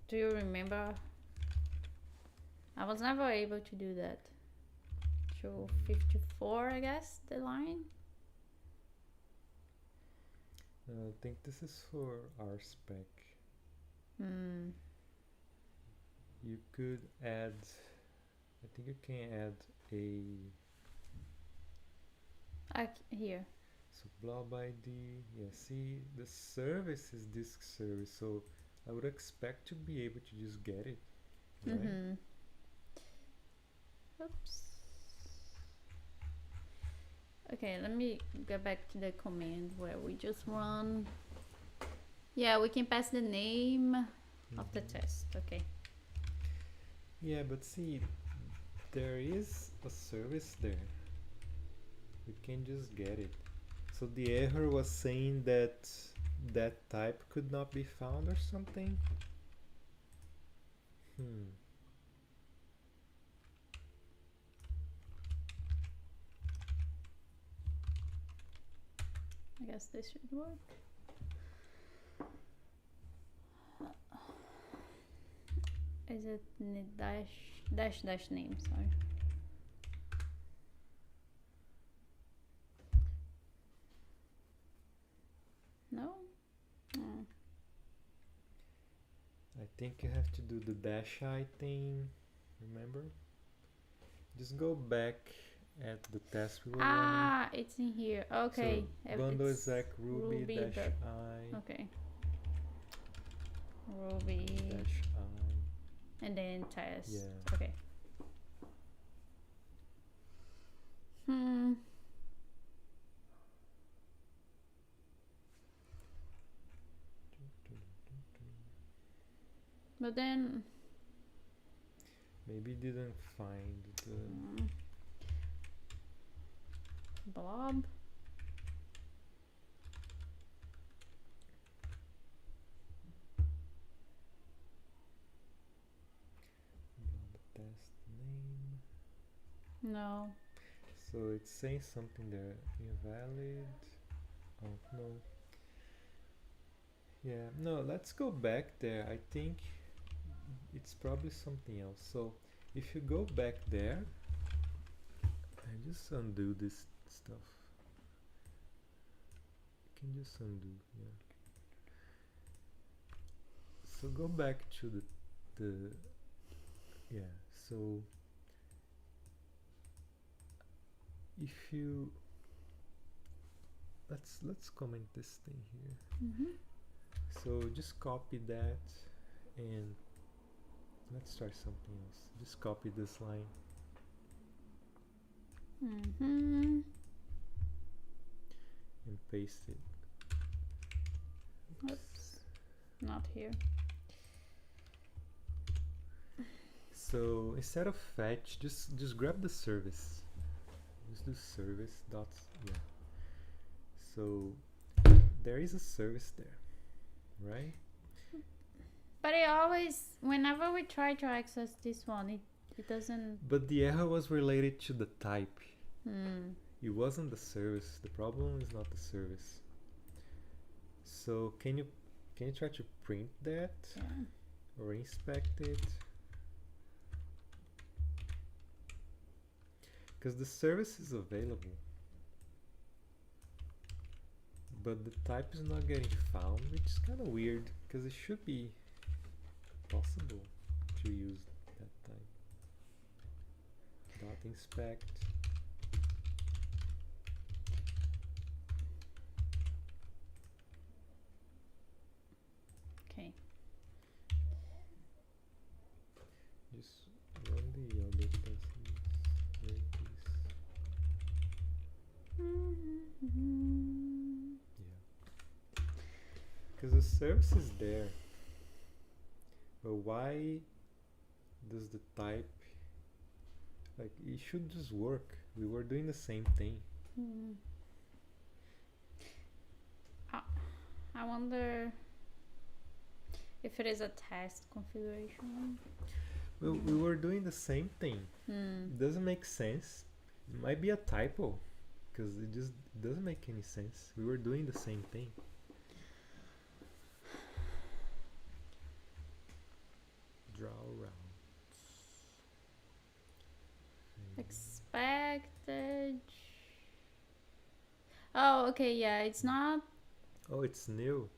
Do you remember? I was never able to do that. To 54, I guess, the line. I think this is for our spec. You could add, I think you can add here. So blob ID, yeah, see, the service is disk service, so I would expect to be able to just get it, right? Oops. Okay, let me go back to the command where we just run. Yeah, we can pass the name of the test. Okay. Yeah, but see, there is a service there. We can just get it. So the error was saying that that type could not be found or something? I guess this should work. Is it dash name? Sorry. No? Oh. I think you have to do the dash I thing, remember? Just go back at the test we were running. It's in here. Okay. So bundle exec ruby dash I. Okay. Ruby dash I. And then test. Yeah. Okay. But then maybe didn't find the Blob. test name. No. So it's saying something there. Invalid. Oh no. Yeah, no, let's go back there. I think it's probably something else. So if you go back there, I just undo this stuff. You can just undo, yeah. So go back to the yeah, so if you let's comment this thing here. So just copy that and let's try something else. Just copy this line. And paste it. Oops, not here. So instead of fetch, just grab the service. Just do service dot, yeah. So there is a service there, right? But it always, whenever we try to access this one, it doesn't. But the error was related to the type. It wasn't the service. The problem is not the service. So can you try to print that? Yeah. Or inspect it? Because the service is available, but the type is not getting found, which is kind of weird because it should be possible to use that type. Dot inspect. Okay. Just run the other process. Yeah, because the service is there, but why does the type, like, it should just work? We were doing the same thing. I wonder if it is a test configuration. Well, we were doing the same thing. It doesn't make sense. It might be a typo, because it just doesn't make any sense. We were doing the same thing. Draw routes. Expected. Oh, okay, yeah, it's not. Oh, it's new.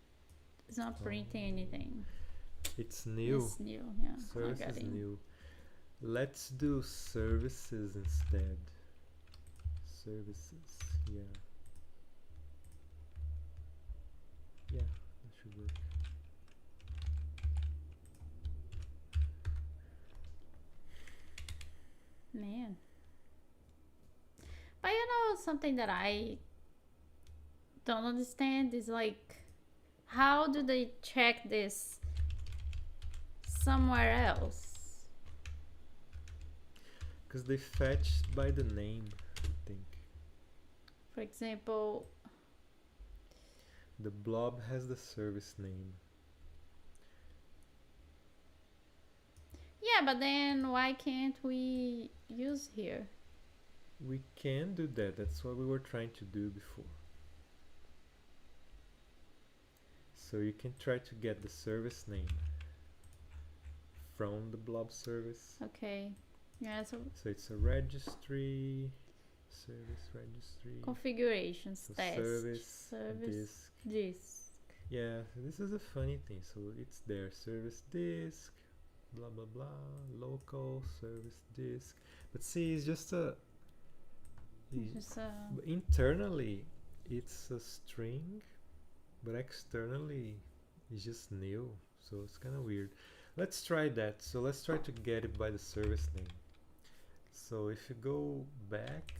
It's not printing anything. It's new. It's new, yeah. Service is new. Let's do services instead. Services, yeah. Yeah, that should work. Man. But you know, something that I don't understand is like, how do they check this somewhere else? Because they fetch by the name, I think. For example, the blob has the service name. yeah, but then why can't we use here? We can do that. That's what we were trying to do before. So you can try to get the service name from the blob service. Okay. Yeah, so it's a registry, service registry. Configurations, So test, service, disk. Yeah, this is a funny thing. So it's there, service disk, blah blah blah, local service disk. But see, it's just a. Internally, it's a string, but externally, it's just new. So it's kind of weird. Let's try that. So let's try to get it by the service name. So if you go back,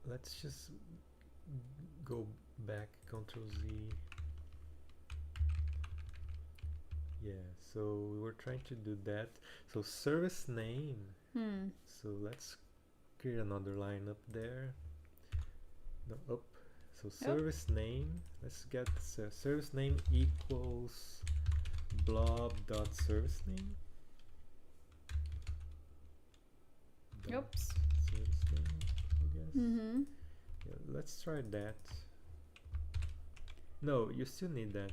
let's just go back, Ctrl Z. Yeah, so we were trying to do that. So service name. So let's create another line up there. No, up. So service name. Let's get service name equals blob dot service name. Oops. Service name, I guess. Yeah, let's try that. No, you still need that.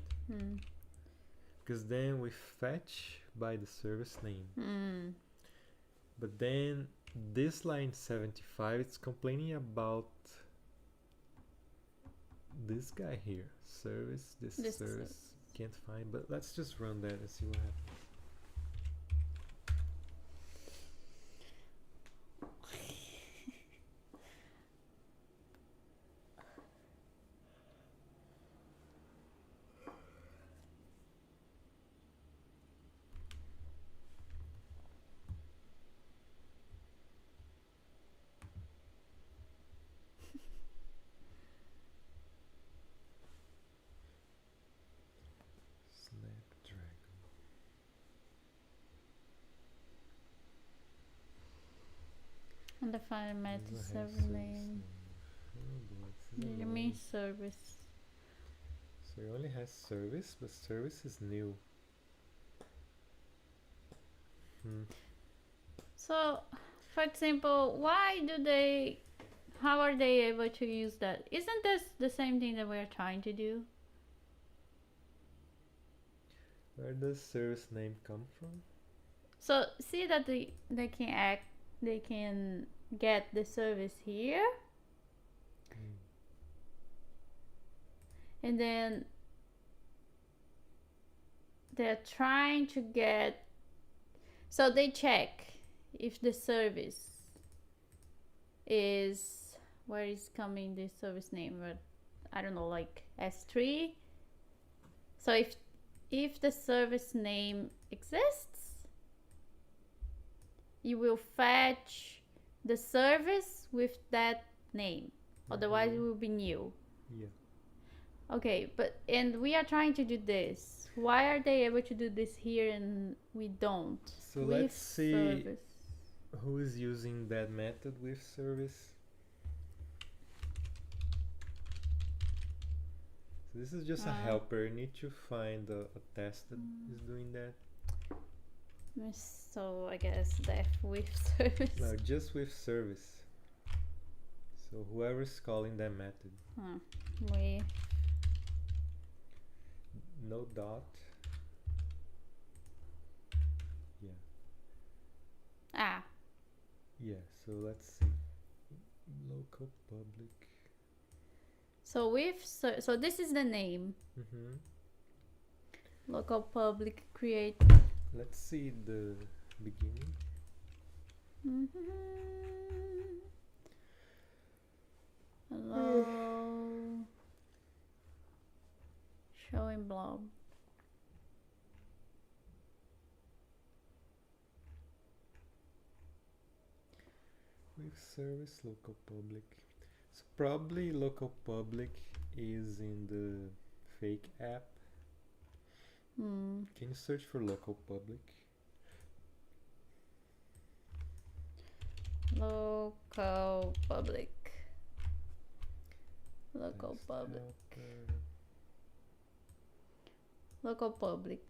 Because then we fetch by the service name. But then this line 75, it's complaining about this guy here. Service, this service, can't find. But let's just run that and see what happens. Undefined method Doesn't have server service name. Oh boy, this Do is you annoying. mean service? So it only has service, but service is new. So, for example, how are they able to use that? Isn't this the same thing that we're trying to do? Where does service name come from? So, see that they can get the service here, and then they're trying to get, so they check if the service is, where is coming the service name, but I don't know, like S3. So if the service name exists, you will fetch the service with that name. Otherwise it will be new. Yeah. Okay, and we are trying to do this. Why are they able to do this here and we don't? So let's see who is using that method with service. So this is just a helper. You need to find a test that is doing that. So I guess def with service. No, just with service. So whoever's calling that method. We No dot. Yeah. Yeah, so let's see. Local public. So so this is the name. Local public create. Let's see the beginning. Hello. Showing Blob. With service local public. So probably local public is in the fake app. Can you search for local public? Local public. Local public. Local public.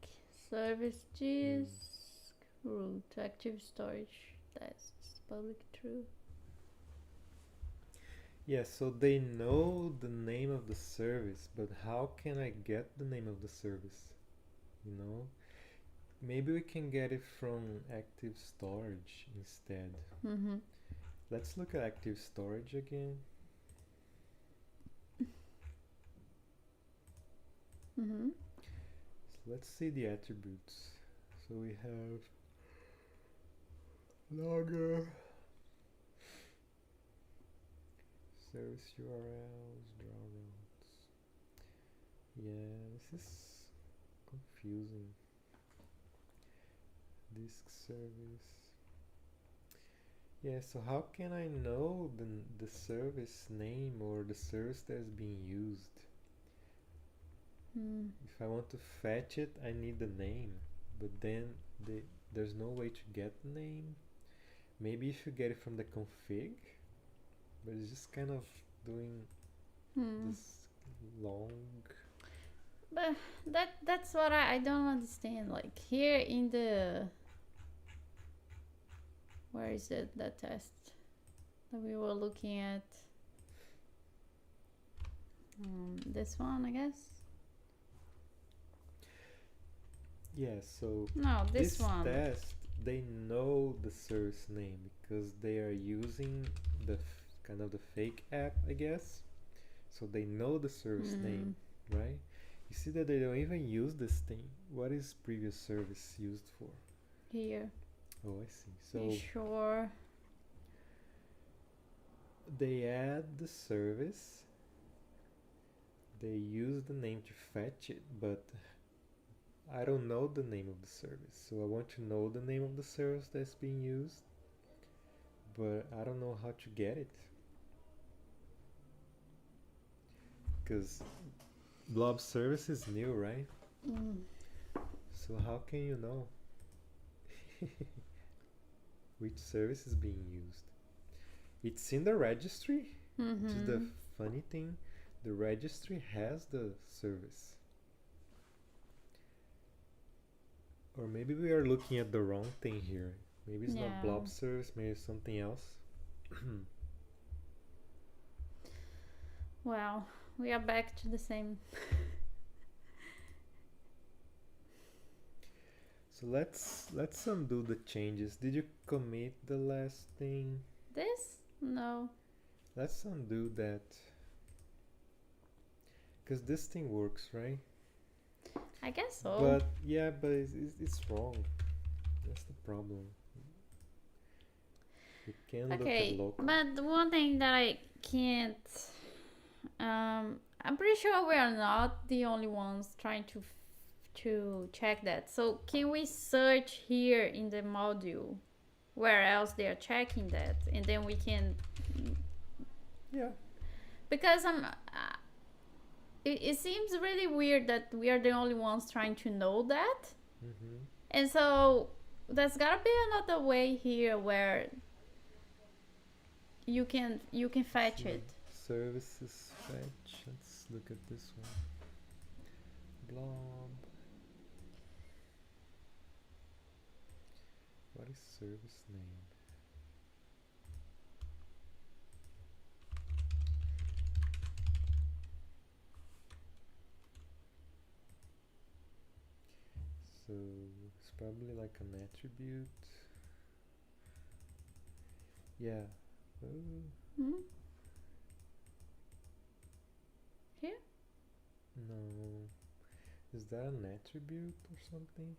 Service disk. Root. Active storage. Tests. Public true. Yeah, so they know the name of the service, but how can I get the name of the service? You know? Maybe we can get it from active storage instead. Let's look at active storage again. So let's see the attributes. So we have logger, service URLs, draw routes. Yeah, this is confusing. Disk service. Yeah, so how can I know the service name or the service that is being used? If I want to fetch it, I need the name, but then there's no way to get the name. Maybe if you get it from the config, but it's just kind of doing this long. But that's what I don't understand. Like here in the, where is it, that test that we were looking at? This one, I guess. Yeah, so no, this one. Test, they know the service name because they are using the kind of the fake app, I guess. So they know the service name, right? You see that they don't even use this thing. What is previous service used for? Here. Oh, I see. So sure. They add the service. They use the name to fetch it, but I don't know the name of the service. So I want to know the name of the service that's being used, but I don't know how to get it. Because Blob service is new, right? So how can you know which service is being used? It's in the registry, which is the Mm-hmm. funny thing. The registry has the service. Or maybe we are looking at the wrong thing here. Maybe it's not Yeah. blob service, maybe it's something else. Well, we are back to the same. So let's undo the changes. Did you commit the last thing? This? No. Let's undo that. Because this thing works, right? I guess so. But yeah, but it's wrong. That's the problem. You can look Okay, at local. but the one thing that I can't, I'm pretty sure we are not the only ones trying to check that. So can we search here in the module where else they are checking that, and then we can, Yeah. because it seems really weird that we are the only ones trying to know that, Mm-hmm. and so there's gotta be another way here where you can fetch it. Services fetch. Let's look at this one. Blob. What is service name? So it's probably like an attribute. Yeah. Oh, Hmm? Here? no. Is that an attribute or something?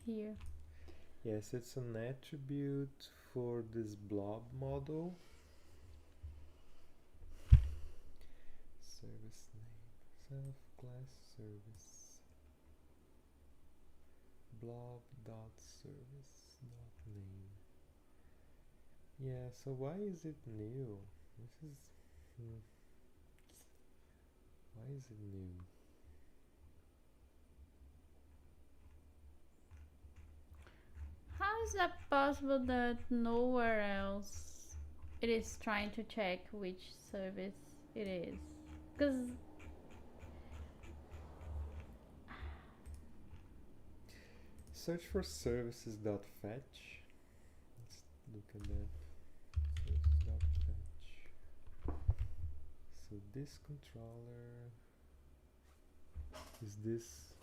Here. Yes, it's an attribute for this blob model. Service name. Self class service. Blob dot service dot name. Yeah, so why is it new? This is why is it new? How is that possible that nowhere else it is trying to check which service it is? Because Search for services dot fetch. Let's look at that. Services dot fetch. So this controller is this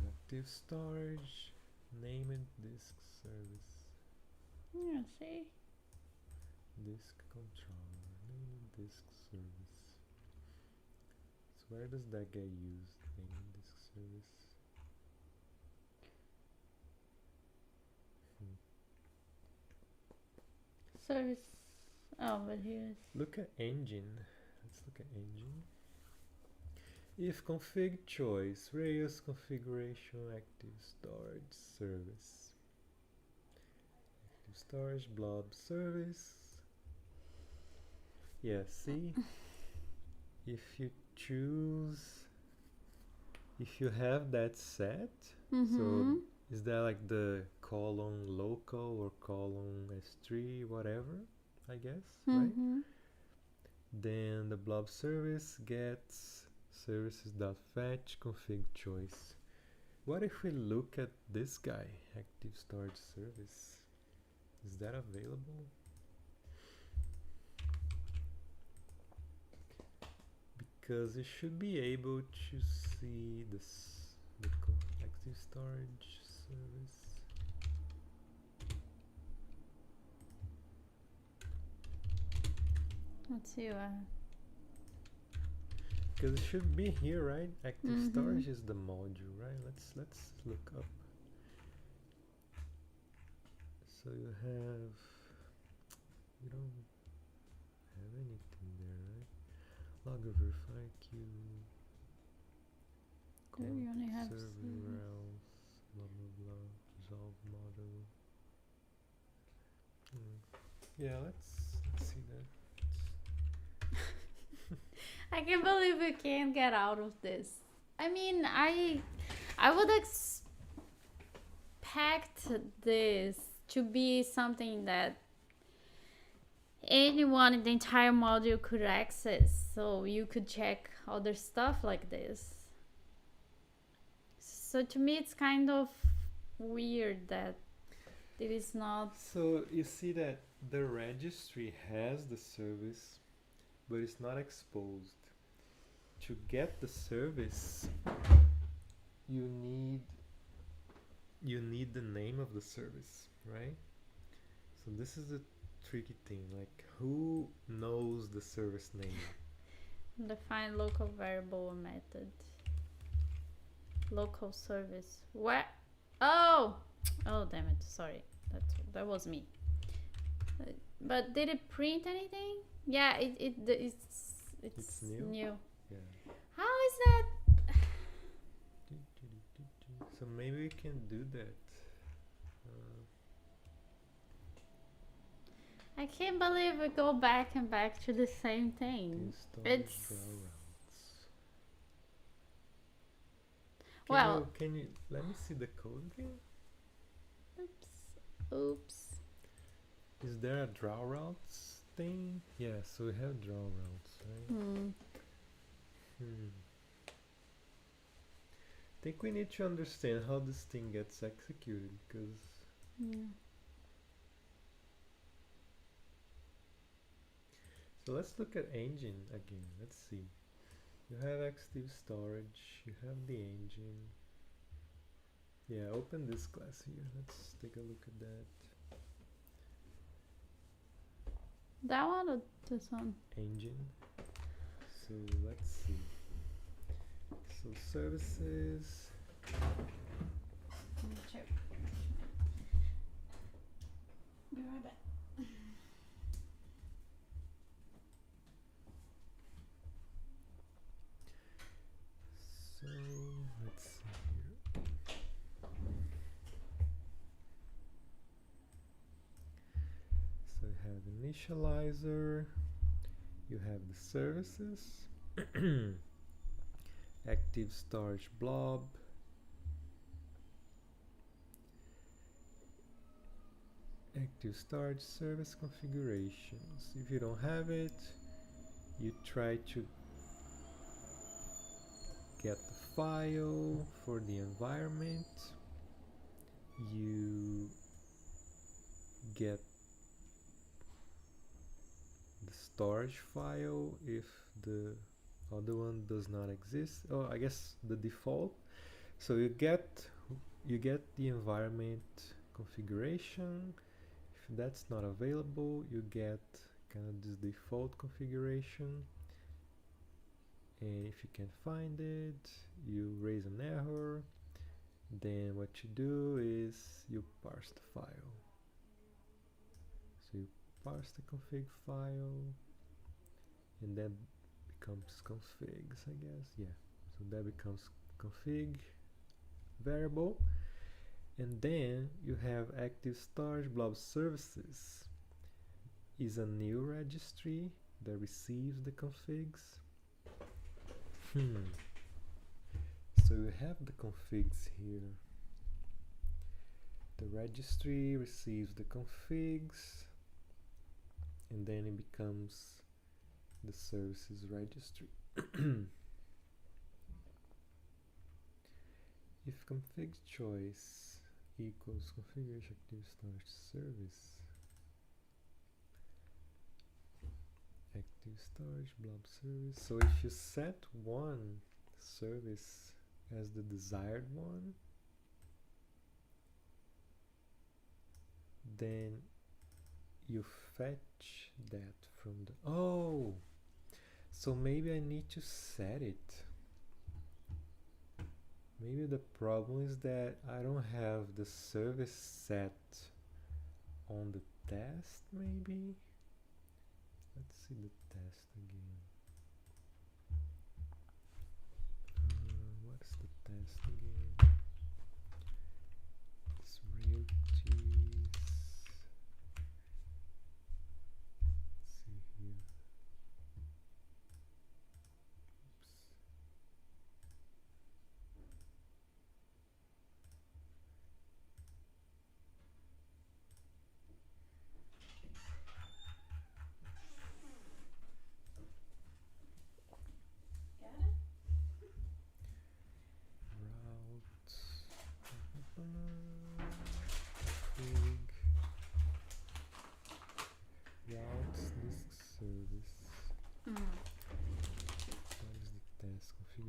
active storage, name it disk service. yeah, see, Disk controller, name it disk service. So where does that get used? Name it disk service. service. Oh, but here's Look at engine. Let's look at engine. If config choice, Rails configuration active storage service. Active storage blob service. Yeah, see? If you choose, if you have that set, so is that like the colon local or colon S3, whatever, I guess, right? Then the blob service gets services.fetch config choice. What if we look at this guy, active storage service? Is that available? Because you should be able to see this, the active storage service. let's see what. Because it should be here, right? Active storage is the module, right? Let's look up. So you have, you don't have anything there, right? Logger verify queue. We only have server else, blah blah blah, resolve model. Yeah, let's see that. I can't believe we can't get out of this. I mean, I would expect this to be something that anyone in the entire module could access, so you could check other stuff like this. So to me it's kind of weird that it is not. So you see that the registry has the service, but it's not exposed. To get the service, you need the name of the service, right? So this is a tricky thing, like who knows the service name? Define local variable or method. Local service. What? Oh damn it, sorry, that was me. But did it print anything? Yeah, it's new. Yeah. How is that? So maybe we can do that. I can't believe we go back and back to the same thing. It's well. Can you let me see the code again? Oops. Is there a draw routes thing? Yeah, so we have draw routes, right? I think we need to understand how this thing gets executed, because so let's look at engine again. Let's see. You have active storage, you have the engine. Yeah, open this class here. Let's take a look at that. That one or this one? Engine. So let's see. So services. Check. Be right back. So let's see here. So you have initializer, you have the services, active storage blob, active storage service configurations. If you don't have it, you try to get the file for the environment, you get the storage file if the other one does not exist. Oh, I guess the default. So you get the environment configuration. If that's not available, you get kind of this default configuration. And if you can't find it, you raise an error. Then what you do is you parse the file. So you parse the config file, and that becomes configs, I guess. Yeah, so that becomes config variable. And then you have active storage blob services is a new registry that receives the configs. So you have the configs here. The registry receives the configs, and then it becomes the services registry. If config choice equals configuration active storage service, active storage blob service. So if you set one service as the desired one, then you fetch that from the so maybe I need to set it. Maybe the problem is that I don't have the service set on the test, maybe. Let's see the test again. What's the test again? It's royalties. Let's see here. Oops.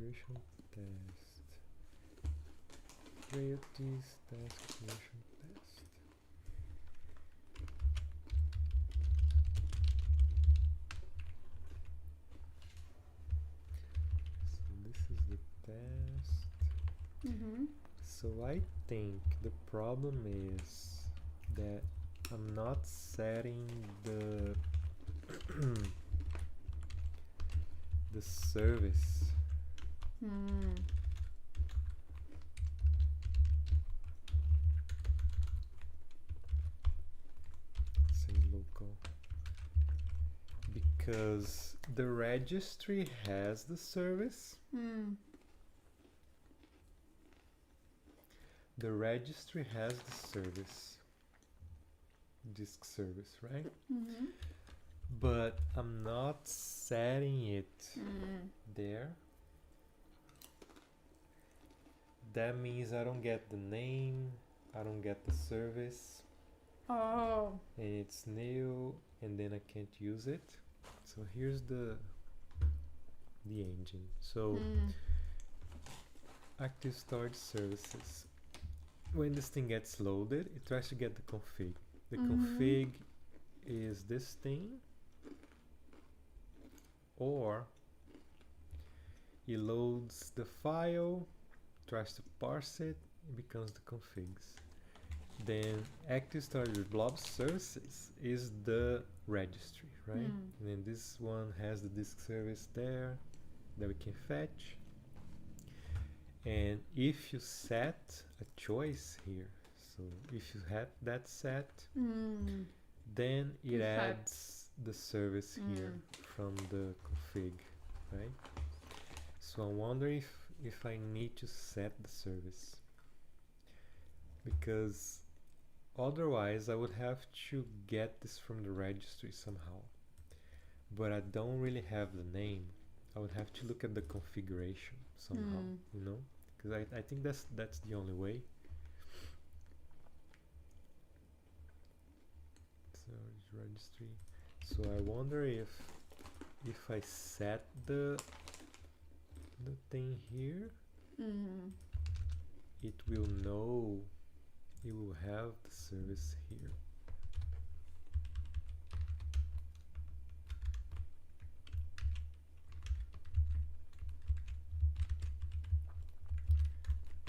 configuration test. Royalties test configuration test. So this is the test. So I think the problem is that I'm not setting the the service. Say local, because the registry has the service. The registry has the service, disk service, right? But I'm not setting it there. That means I don't get the name, I don't get the service. Oh. And it's new, and then I can't use it. So here's the engine. So active storage services. When this thing gets loaded, it tries to get the config. The config is this thing, or it loads the file, tries to parse it, it becomes the configs. Then active storage with Blob services is the registry, right? And then this one has the disk service there that we can fetch. And if you set a choice here, so if you have that set, then it adds the service here from the config, right? So I wonder if I need to set the service, because otherwise I would have to get this from the registry somehow, but I don't really have the name. I would have to look at the configuration somehow, you know, because I think that's the only way. So registry. So I wonder if I set the thing here, it will know, it will have the service here.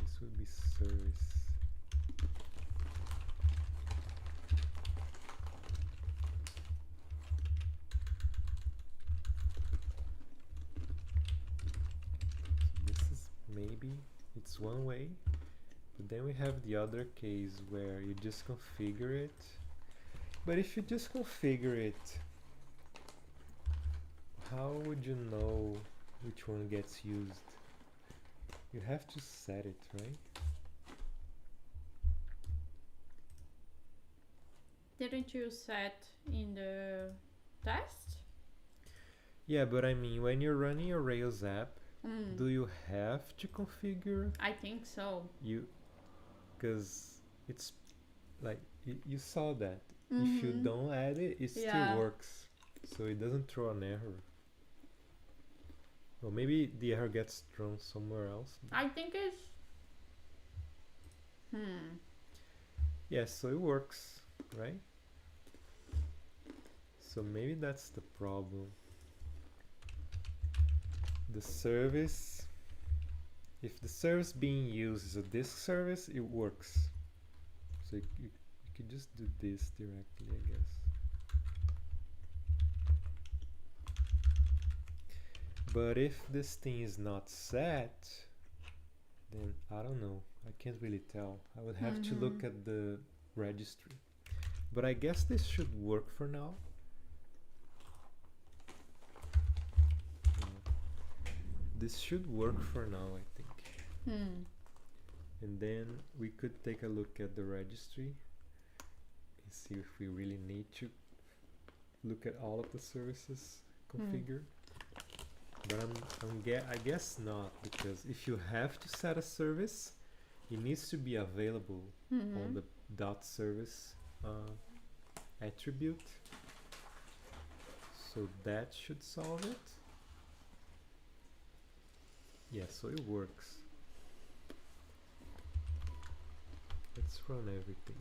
This would be service. Maybe it's one way, but then we have the other case where you just configure it. But if you just configure it, how would you know which one gets used? You have to set it, right? Didn't you set in the test? Yeah, but I mean, when you're running your Rails app, do you have to configure? I think so. Because it's like you saw that if you don't add it, it still works, so it doesn't throw an error. Or maybe the error gets thrown somewhere else. I think it's Yes, so it works, right? So maybe that's the problem. The service, if the service being used is a disk service, it works. So you could just do this directly, I guess. But if this thing is not set, then I don't know. I can't really tell. I would have to look at the registry. But I guess this should work for now. This should work for now, I think. And then we could take a look at the registry and see if we really need to look at all of the services configured. But I guess not, because if you have to set a service, it needs to be available on the .service attribute. So that should solve it. Yeah, so it works. Let's run everything.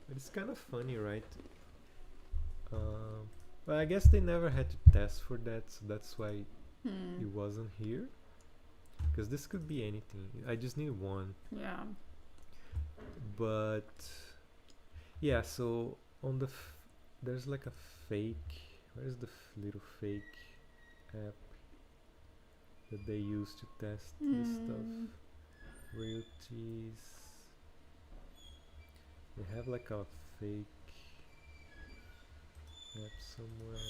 But it's kind of funny, right? Well, I guess they never had to test for that, so that's why it wasn't here. Because this could be anything. I just need one. Yeah. But yeah, so on the there's like a fake. Where's the little fake app that they use to test this stuff? Royalties. They have like a fake app somewhere.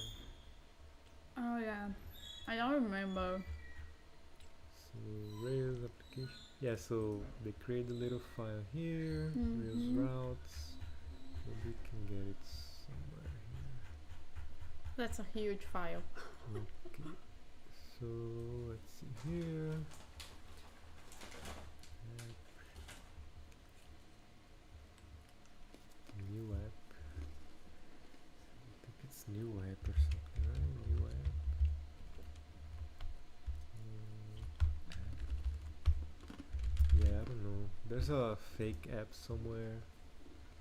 Oh yeah, I don't remember. So Rails application. Yeah, so they create a little file here. Rails routes. Maybe we can get it somewhere here. That's a huge file. Okay. So let's see here. New app. I think it's new app or something, right? New app. Yeah, I don't know. There's a fake app somewhere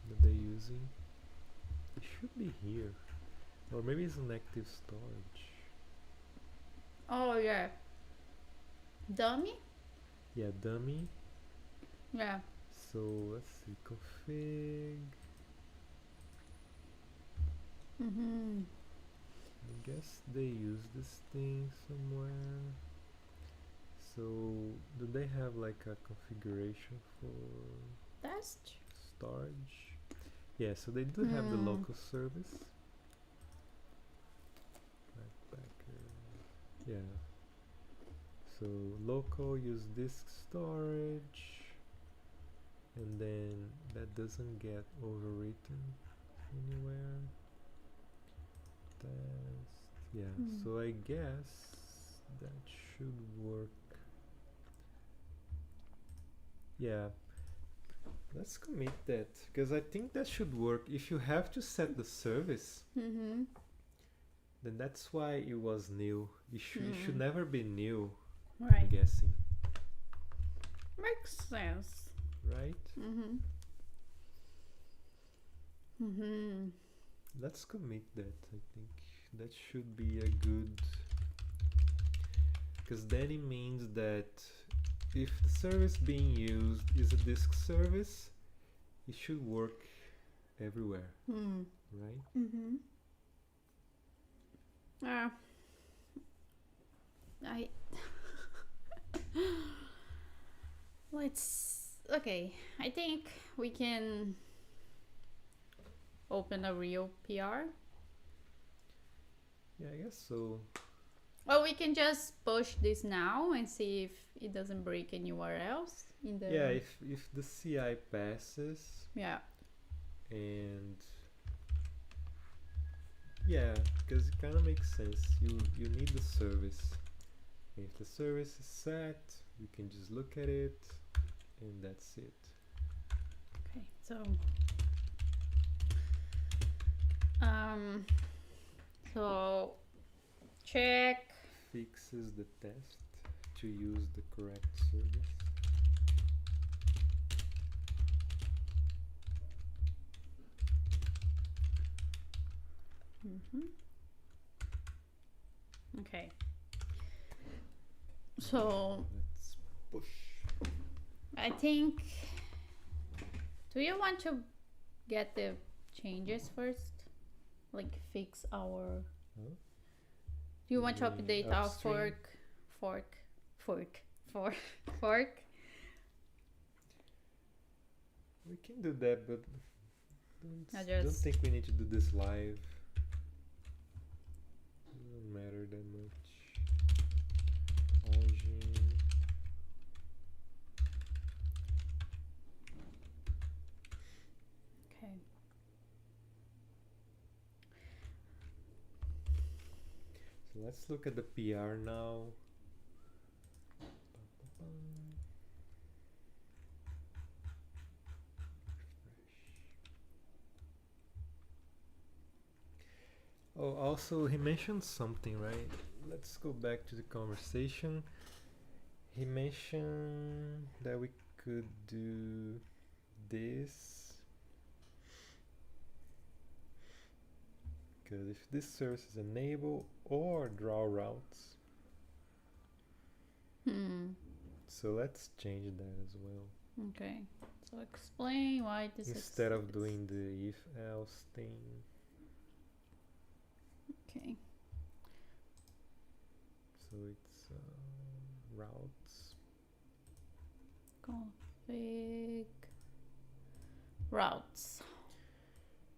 that they're using. It should be here. Or maybe it's an active storage. Oh yeah. Dummy? Yeah, dummy. Yeah. So let's see, config. I guess they use this thing somewhere. So do they have like a configuration for Test? storage? Yeah, so they do have the local service. Backpacker. Yeah. So local use disk storage, and then that doesn't get overwritten anywhere. Test. Yeah. So I guess that should work. Yeah. Let's commit that, because I think that should work. If you have to set the service, then that's why it was new. It should never be new, Right. I'm guessing. Makes sense. Right? Let's commit that. I think that should be a good, because then it means that if the service being used is a disk service, it should work everywhere, right? I okay, I think we can open a real PR. Yeah, I guess so. Or we can just push this now and see if it doesn't break anywhere else in the Yeah, if the CI passes, yeah. and yeah, because it kind of makes sense. You need the service. If the service is set, we can just look at it, and that's it. Okay, so check Fixes the test to use the correct service. Okay. So let's push. I think, do you want to get the changes first? Like fix our Huh? Do you want to The update our upstream? fork? We can do that, but I don't just- think we need to do this live. Doesn't matter that much. Origin. Okay. So let's look at the PR now. Oh, also he mentioned something, right? let's go back to the conversation. He mentioned that we could do this, because if this service is enable or draw routes. So let's change that as well. Okay. So explain why this instead of exists. doing the if else thing. Okay. So it's routes. Config routes.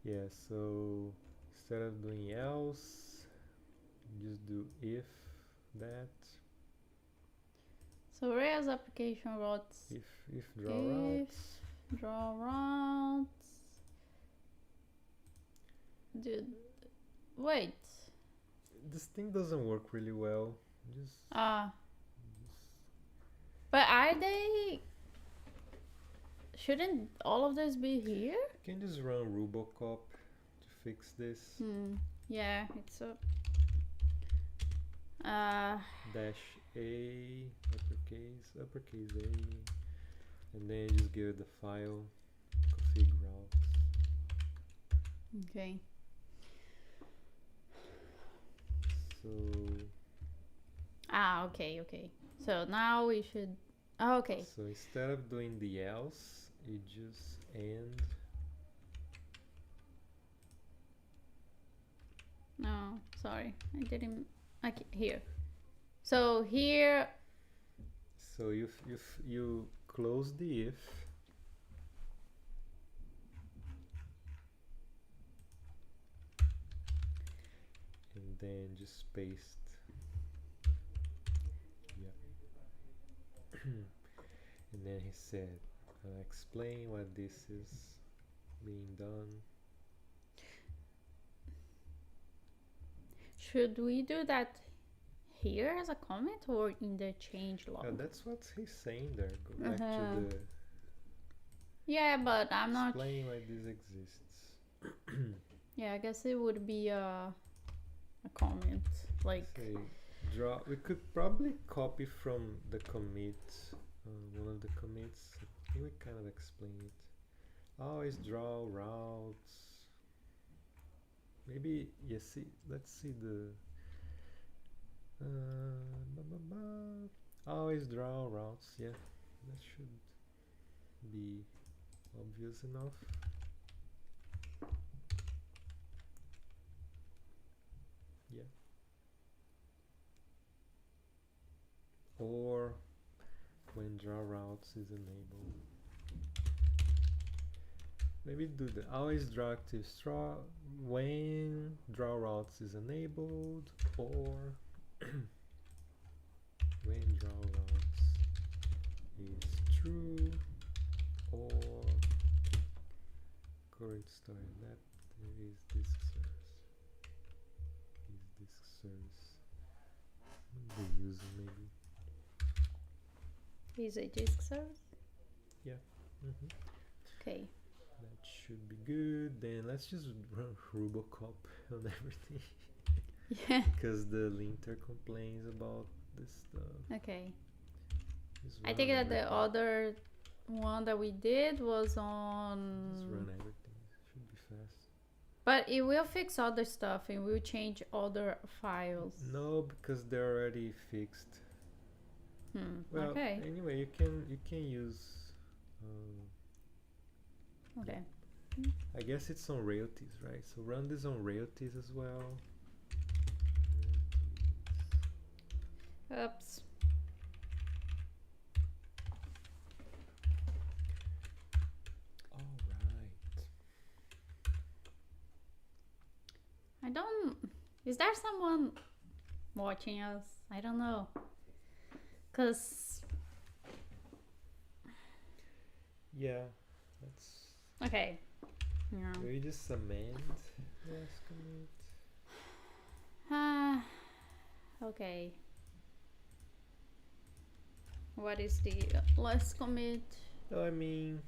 Yeah, so instead of doing else, just do if that. So Rails application routes. If draw routes. Draw routes. Dude, wait. This thing doesn't work really well. Just but are they? Shouldn't all of this be here? you can just run Rubocop to fix this. Yeah, it's a Dash A, uppercase A, and then just give it the file, config routes. okay. So Okay. So now we should. Okay. So instead of doing the else, you just end. No, sorry, I didn't. Okay, here. So here. So you close the if. And then just paste. Yeah. And then he said, explain what this is being done. Should we do that here as a comment or in the change log? That's what he's saying there. Go back to the. Yeah, but I'm not. Explain why this exists. Yeah, I guess it would be a comment, like. Say, draw. We could probably copy from the commit, one of the commits. I think we kind of explain it. Always draw routes. Maybe see. Let's see the. Always draw routes. Yeah, that should be obvious enough. Yeah. Or when draw routes is enabled. Maybe do the always draw active straw when draw routes is enabled, or when draw routes is true, or current start that there is disk service. Is disk service. What are they using maybe? Is a disk service? Yeah. Okay. That should be good. Then let's just run Rubocop on everything. Yeah. Because the linter complains about this stuff. Okay. Just I run think that the everything. other one that we did was on. Just run everything. Should be fast. But it will fix other stuff and will change other files. No, because they're already fixed. Well, Okay. anyway, you can use. Okay. I guess it's on royalties, right? So run this on royalties as well. Oops. All right. I don't. Is there someone watching us? I don't know. Cause. Yeah, that's. Okay. Yeah. Maybe just amend last commit. Okay. What is the last commit? No, I mean,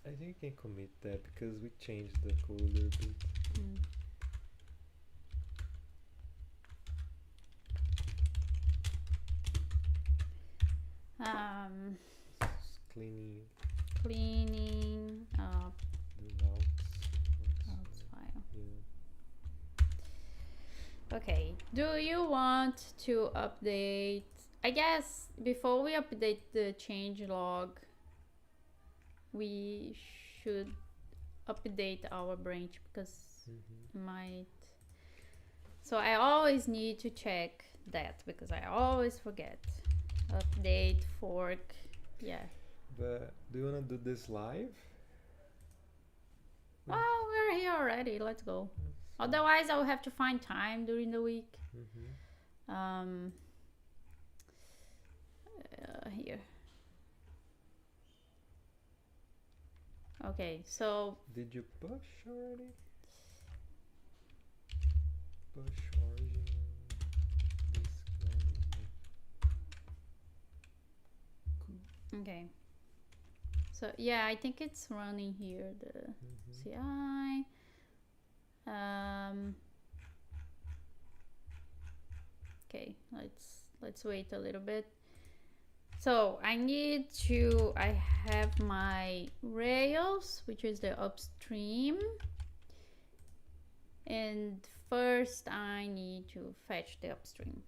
I think you can commit that because we changed the code a little bit. Just Cleaning up the routes file. Yeah. Okay, do you want to update? I guess before we update the change log, we should update our branch because might. So I always need to check that because I always forget. Update, fork, yeah. But do you wanna do this live? Oh, we're here already. Let's go. Otherwise, I'll have to find time during the week. Here. Okay, so. Did you push already? Push origin. Okay. So yeah, I think it's running here. The CI. Okay, let's wait a little bit. So I have my Rails, which is the upstream. And first I need to fetch the upstream.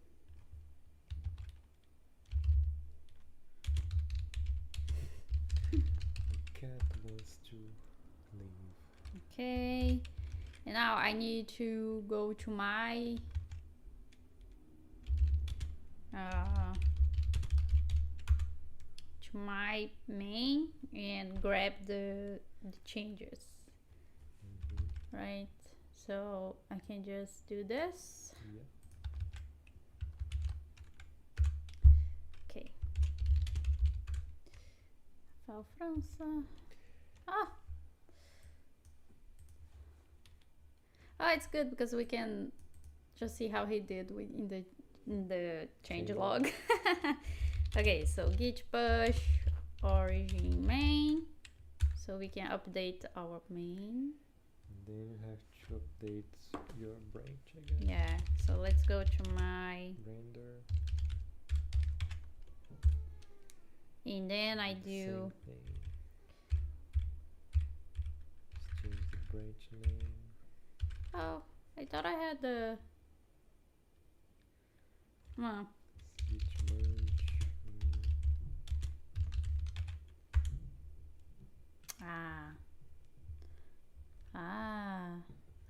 Cat wants to leave. Okay. And now I need to go to my main and grab the changes. Right? So I can just do this. Yeah. Okay. File França. Oh, it's good because we can just see how he did in the change log. Okay, so git push origin main, so we can update our main. And then you have to update your branch, I guess. Yeah, so let's go to my render. And then I do. Same thing. Just change the branch name. Oh, I thought I had the. Oh. Switch merge.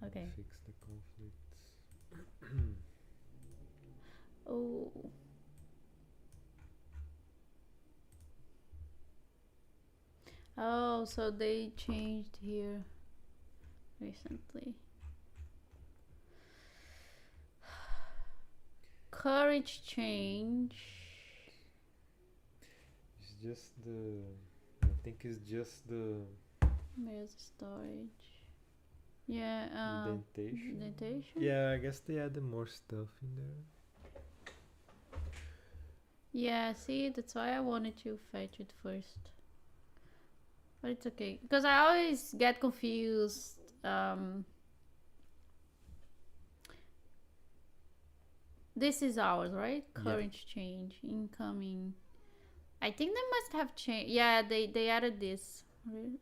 Okay. Fix the conflicts. Oh. Oh, so they changed here recently. Courage change. It's just the. I think it's just the. Where's the storage? Yeah. Indentation. Yeah, I guess they added more stuff in there. Yeah, see, that's why I wanted to fetch it first. But it's okay. Because I always get confused. This is ours, right? Current change. Incoming. I think they must have changed. Yeah, they added this.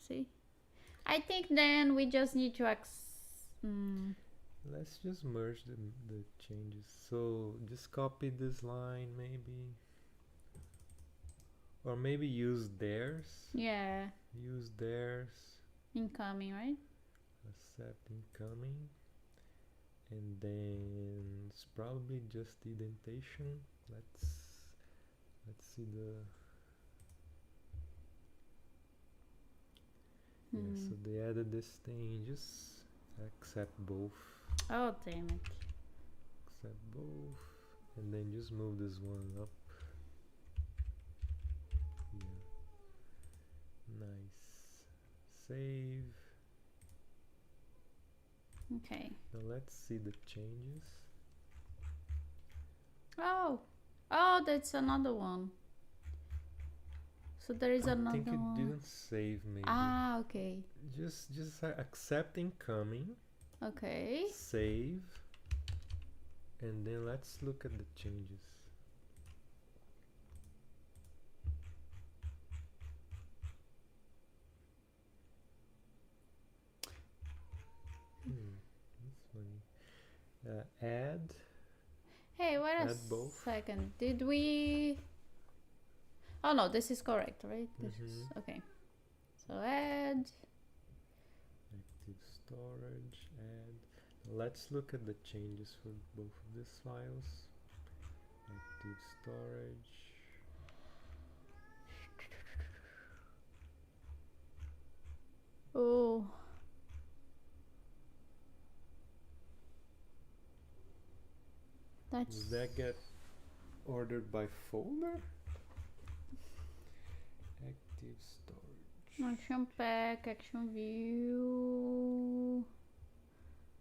See? I think then we just need to Let's just merge the changes. So just copy this line maybe. Or maybe use theirs. Yeah. Use theirs. Incoming, right? Accept incoming. And then it's probably just indentation. Let's see the. Yeah, so they added this thing. Just accept both. Oh, damn it. Accept both. And then just move this one up. Yeah. Nice. Save. Okay. Now let's see the changes. Oh, that's another one. So there is another one. I think it didn't save maybe. Okay. Just accept incoming. Okay. Save. And then let's look at the changes. add. Hey, wait a Add both. second. Did we? Oh no, this is correct, right? This is okay. So add. Active storage, add. Let's look at the changes for both of these files. Active storage. Oh. Does that get ordered by folder? Active storage. Action pack, action view.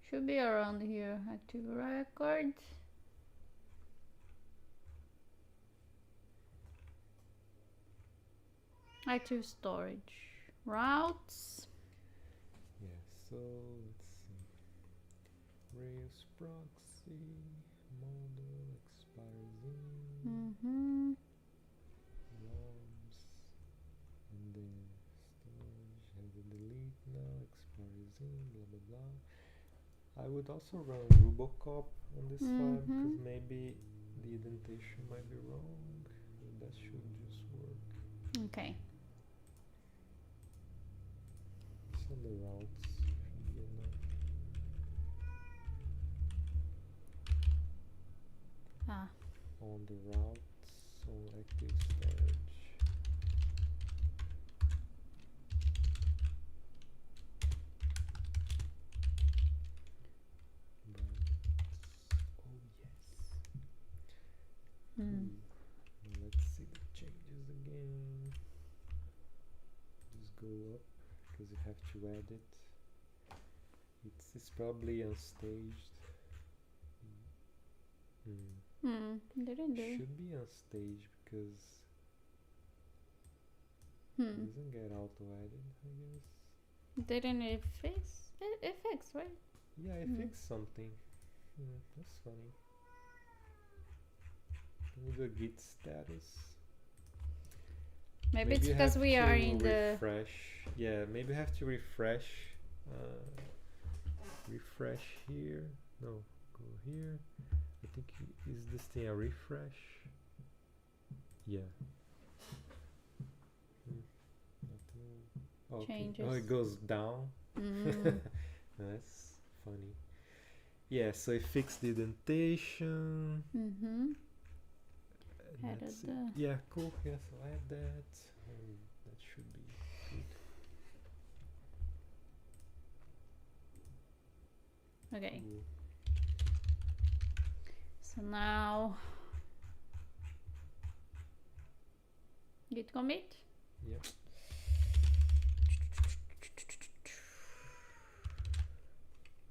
Should be around here. Active record. Active storage. Routes. Yeah, so let's see. Rails proxy, model, expires in, Blobs, and then storage has a delete now, expires in, blah blah blah. I would also run Rubocop on this file because maybe the indentation might be wrong. That should just work. Okay. So the routes should be enough. On the routes, on active storage. Oh yes. Let's see the changes again. Just go up because you have to edit. It's probably unstaged. Didn't do. Should be unstaged because it doesn't get auto edit, I guess. Didn't it fix? It fixed, right? Yeah, it fixed something. That's funny. Can you do a git status? Maybe it's because we are in the refresh. Yeah, maybe you have to refresh. Refresh here. No, go here. I think is this thing a refresh? Yeah. Okay. Changes. Oh, it goes down. That's funny. Yeah, so it fixed the indentation. Added yeah, cool. Yeah, so add that. That should be good. Okay. Cool. So now git commit. Yep.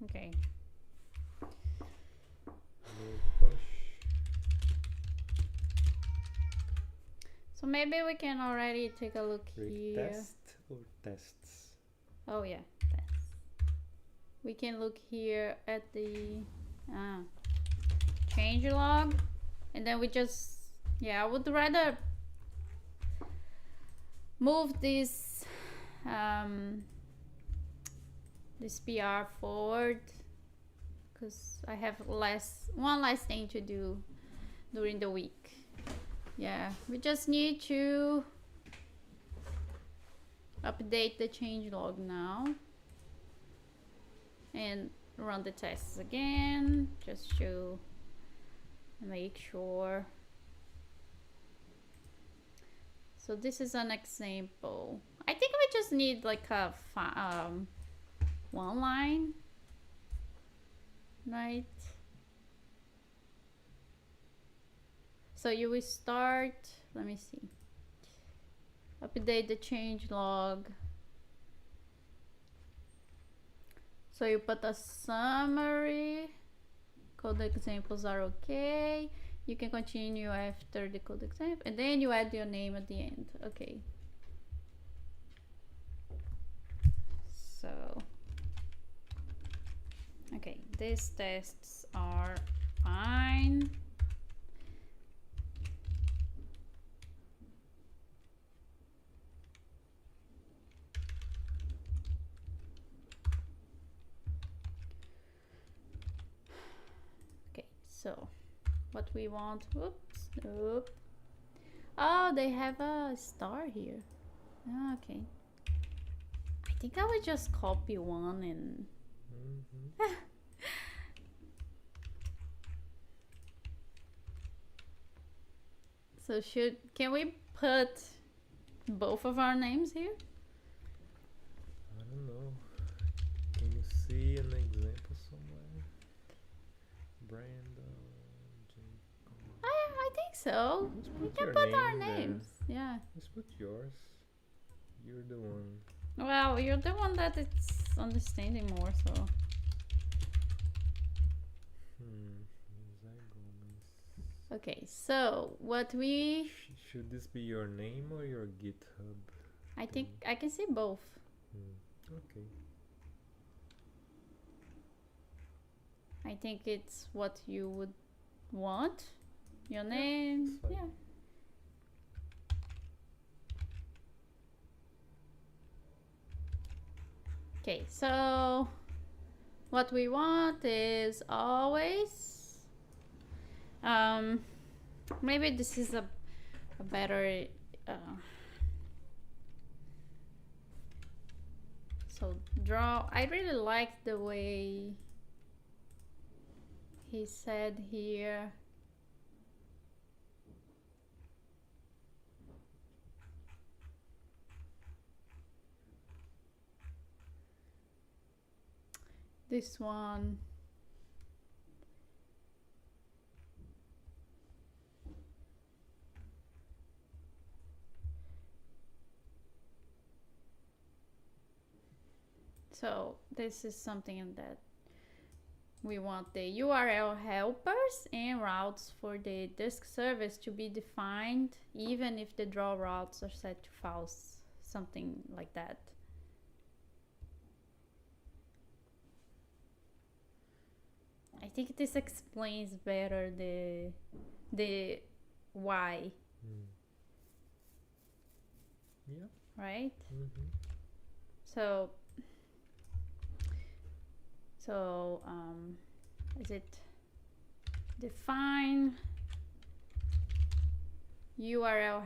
Okay. Push. So maybe we can already take a look here. Test or tests? Oh yeah, tests. We can look here at the change log, and then we just I would rather move this this PR forward because I have one less thing to do during the week. Yeah, we just need to update the change log now and run the tests again just to make sure. So this is an example. I think we just need like a one line, right? So you will start, let me see, update the change log. So you put a summary, code examples are okay. You can continue after the code example, and then you add your name at the end. Okay. So, okay, these tests are fine. So what we want, whoops, nope. Oh, they have a star here. Oh, okay. I think I would just copy one and so can we put both of our names here? I don't know. Can you see an example somewhere? Brandon, Jacob. I think so. We can put our names. Yeah. Let's put yours. You're the one. Well, you're the one that it's understanding more, so. Okay, so what we... Should this be your name or your GitHub? I think I can see both. Okay. I think it's what you would want. Your name. Yeah. Okay, so what we want is always maybe this is a better so draw. I really like the way he said here this one. So this is something that we want the URL helpers and routes for the disk service to be defined even if the draw routes are set to false, something like that. I think this explains better the why. Yeah. Right? So is it define URL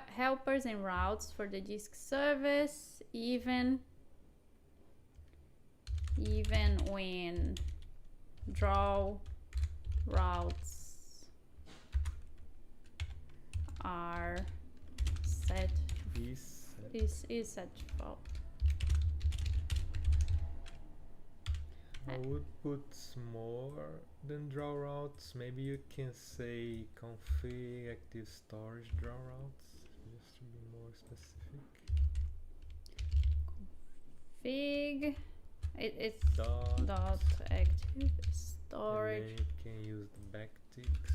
helpers and routes for the disk service even when draw routes are set is set to false. I would put more than draw routes. Maybe you can say config active storage draw routes just to be more specific. Config it's dot active storage. And then you can use the backticks.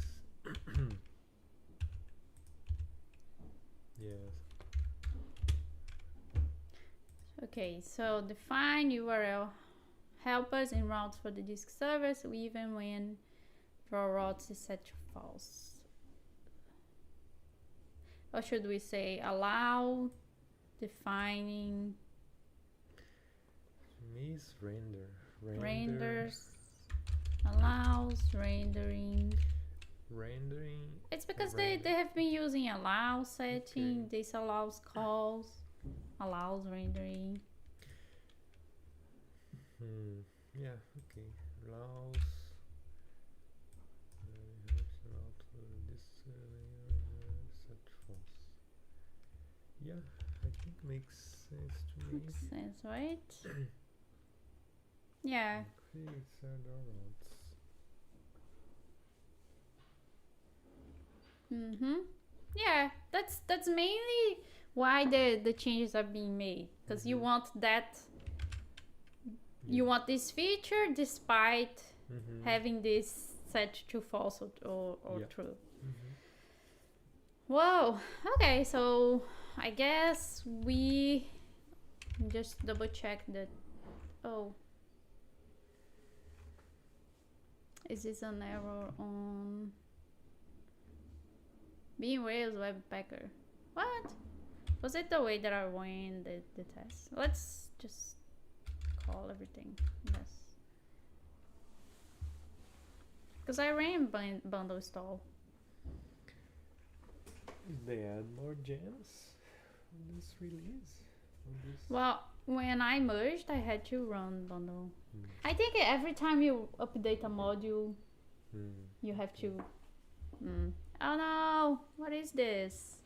Yes. Okay, so define URL helpers and routes for the disk service even when draw routes is set to false. Or should we say allow defining? To me it's renders allows rendering. It's because they have been using allow setting. Okay. This allows calls, allows rendering. Yeah, okay. Allows set false. Yeah, I think makes sense to me. Makes sense, right? Yeah. Yeah, that's mainly why the changes are being made, because you want that. You want this feature despite having this set to false or true. Whoa. Okay, so I guess we just double check that. Oh, is this an error on being Rails Webpacker? What? Was it the way that I ran the test? Let's just call everything yes, Because I ran bundle install. They add more gems on this release. Well, when I merged, I had to run bundle. I think every time you update a module, you have to. Oh no! What is this?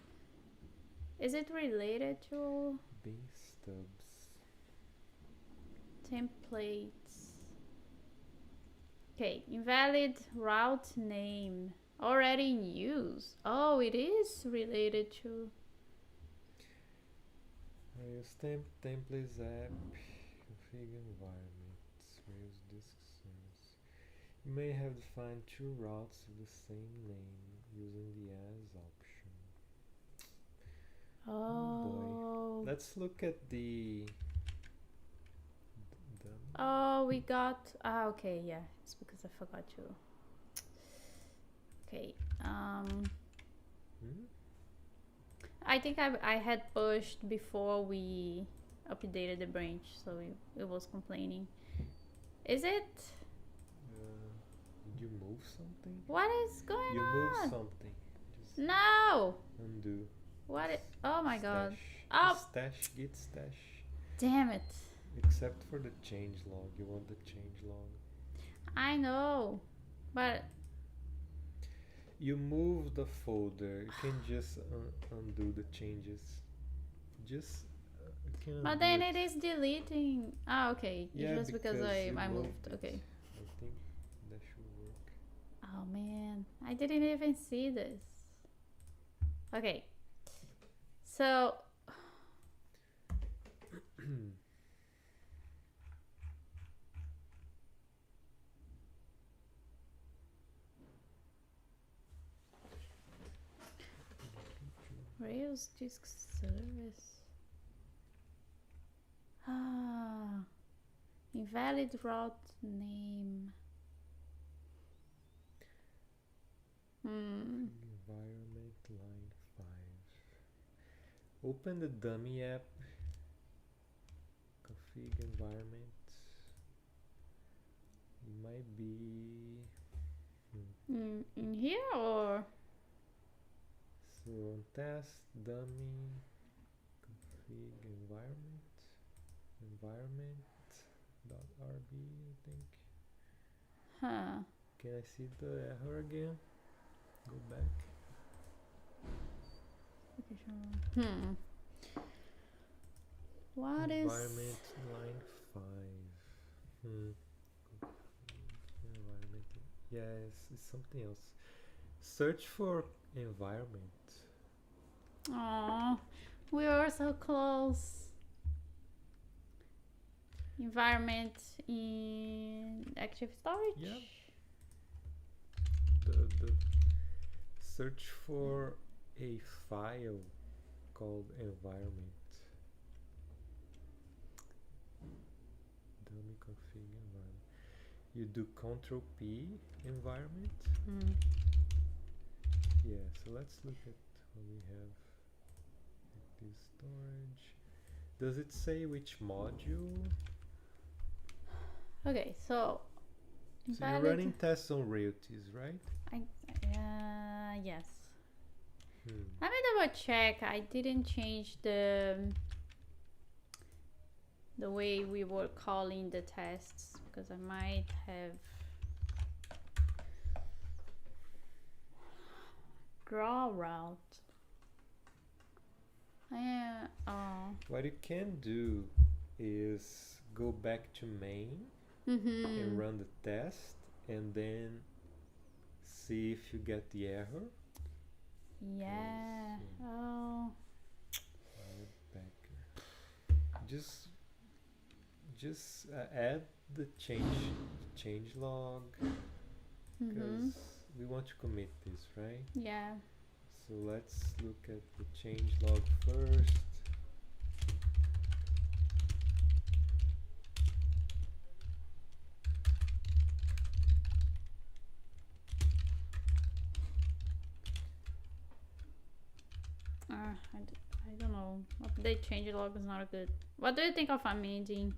Is it related to bin stubs? Templates. Okay, invalid route name already in use. Oh, it is related to. Rails templates app configure environments. Rails disk service. You may have defined two routes with the same name using the as option. Oh. Boy. Let's look at the. Oh, we got. Okay, yeah. It's because I forgot to. Okay. I think I had pushed before we updated the branch, so it was complaining. Is it? Did you move something? What is going on? You moved something. Just no! undo. What? Oh my god. Stash. Oh! Stash, git stash. Damn it. Except for the change log. You want the change log. I know. But. You move the folder. You can just undo the changes. Just. But then it is deleting. Ah, okay. Yeah, just because I moved. it. Okay. I think that should work. Oh man. I didn't even see this. Okay. So. Rails disk service. Ah. Invalid route name. Environment line 5. Open the dummy app. Config environment. It might be in here or? So on test dummy config environment.rb I think. Huh. Can I see the error again? Go back. What is environment line 5? Environment. Yes, it's something else. Search for environment. Oh, we were so close. Environment in active storage? Yeah. The search for a file called environment. Dummy config environment. You do Ctrl P environment. Yeah, so let's look at what we have. Active storage. Does it say which module? Okay, so you're running tests on royalties, right? Yes. Let me double check. I didn't change the way we were calling the tests because I might have draw route. What you can do is go back to main and run the test and then see if you get the error. Yeah. Oh. Just add the change log because we want to commit this, right? Yeah. So let's look at the change log first. I don't know. Update change log is not good. What do you think of amending?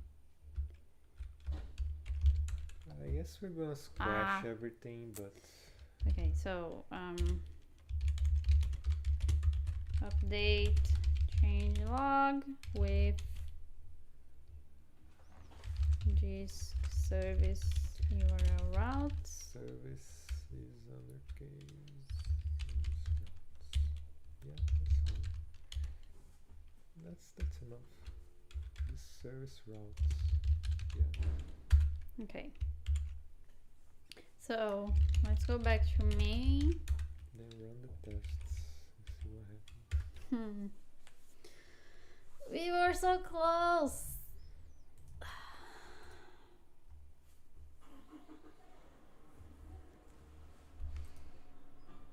I guess we're gonna squash everything, but okay, so update change log with this service URL routes. service is undercase. Yeah, that's enough. This service routes. Yeah. Okay. So let's go back to main. Then run the tests and see what happens. We were so close.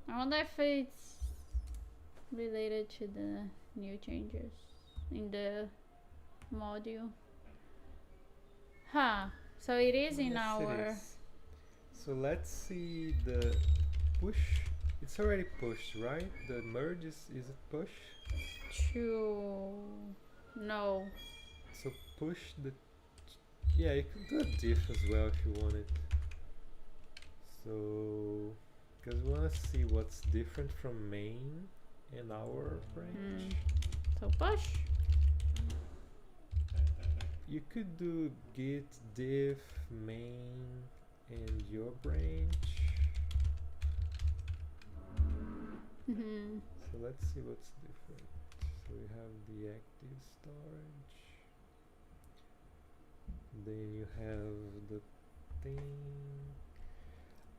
I wonder if it's related to the new changes in the module. Huh. So it is in Yes, our... it is. So let's see the push. It's already pushed, right? The merge is it push? No. So push the... Yeah, you could do a diff as well if you wanted. So... Because we want to see what's different from main and our branch. So push. You could do git diff main and your branch. So let's see what's different. So we have the active storage. Then you have the thing.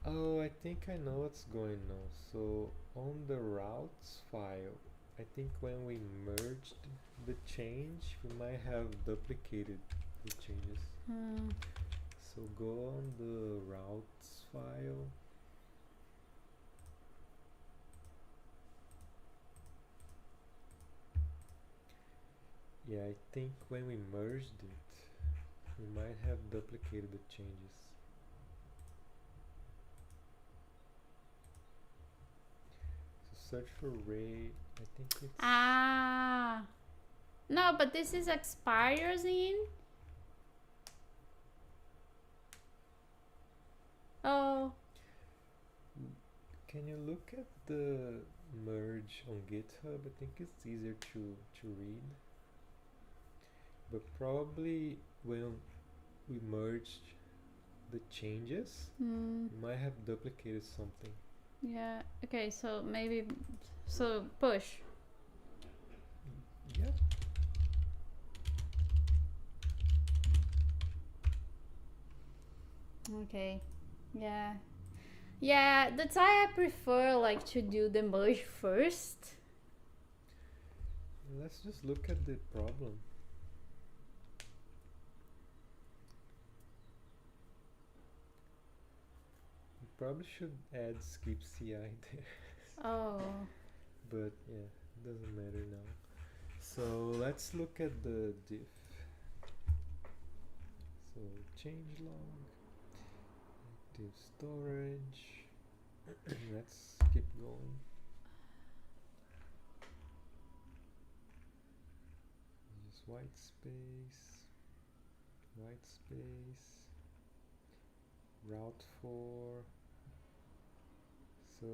Oh, I think I know what's going on. So on the routes file, I think when we merged the change, we might have duplicated the changes. So go on the routes file. Yeah, I think when we merged it, we might have duplicated the changes. Search for Ray. I think it's... No, but this is expires in. Oh. Can you look at the merge on GitHub? I think it's easier to read. But probably when we merged the changes, we might have duplicated something. Yeah, okay, so maybe, so push. Yeah. Okay, yeah. Yeah, that's why I prefer like to do the merge first. Let's just look at the problem. Probably should add skip CI there. Oh. But yeah, doesn't matter now. So let's look at the diff. So change log, active storage. Let's keep going. Use white space, route 4. So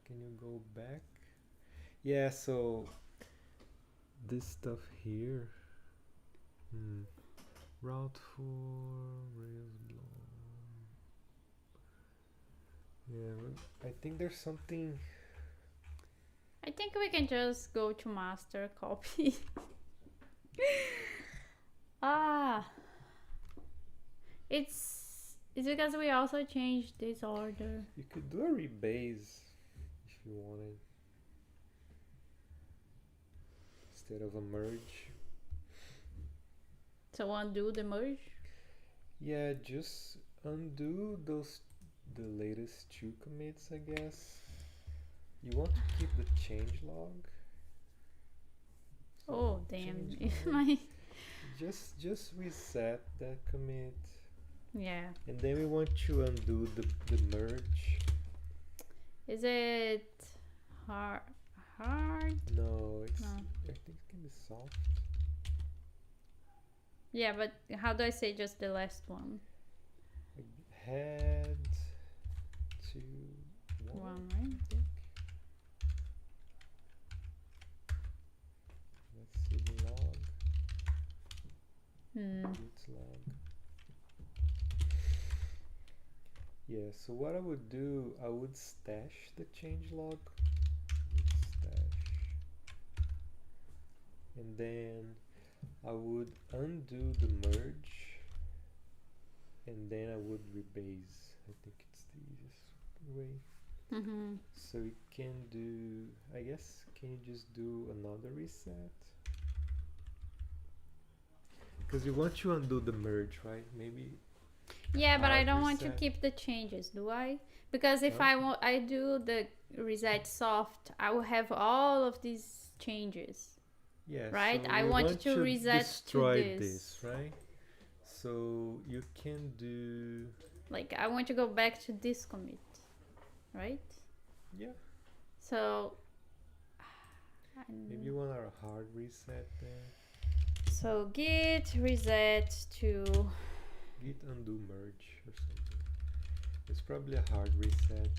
can you go back? Yeah, so this stuff here. Route 4, Rails Blob. Yeah, I think there's something. I think we can just go to master copy. It's because we also changed this order. You could do a rebase if you wanted. Instead of a merge. So undo the merge? Yeah, just undo the latest 2 commits, I guess. You want to keep the change log. So oh damn! If my just reset that commit. Yeah. And then we want to undo the merge. Is it hard? No, it's. No. I think it can be soft. Yeah, but how do I say just the last one? I Yeah, so what I would do, I would stash the changelog. Stash. And then I would undo the merge. And then I would rebase. I think it's the easiest way. So you can do, I guess, can you just do another reset? Because you want to undo the merge, right? Maybe. Yeah, but I don't want to reset. keep the changes, do I? Because if No? I do the reset soft, I will have all of these changes. Yeah, right? so I you want want to reset destroy to this, right? So you can do, like I want to go back to this commit, right? yeah, So maybe you want a hard reset then. so git reset to Git undo merge or something. It's probably a hard reset.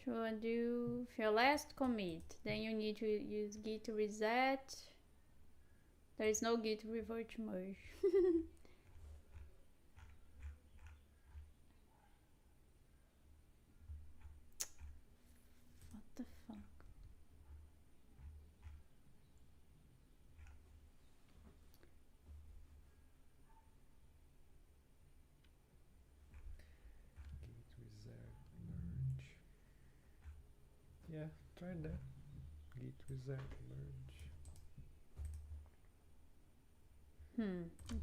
undo your last commit. Then you need to use git reset. There is no git revert merge. What the fuck? Git reset merge. Yeah, try that. Git reset merge.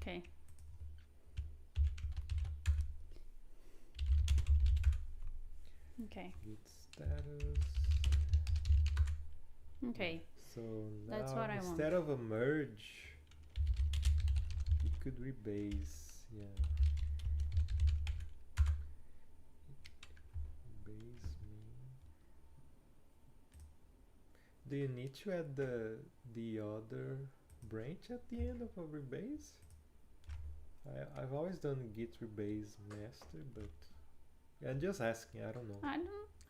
Okay. Okay. Git status. Okay. So That's now what I want. instead of a merge, you could rebase. Yeah. Base me. Do you need to add the other branch at the end of a rebase? I've always done git rebase master, but yeah, I'm just asking. I don't know.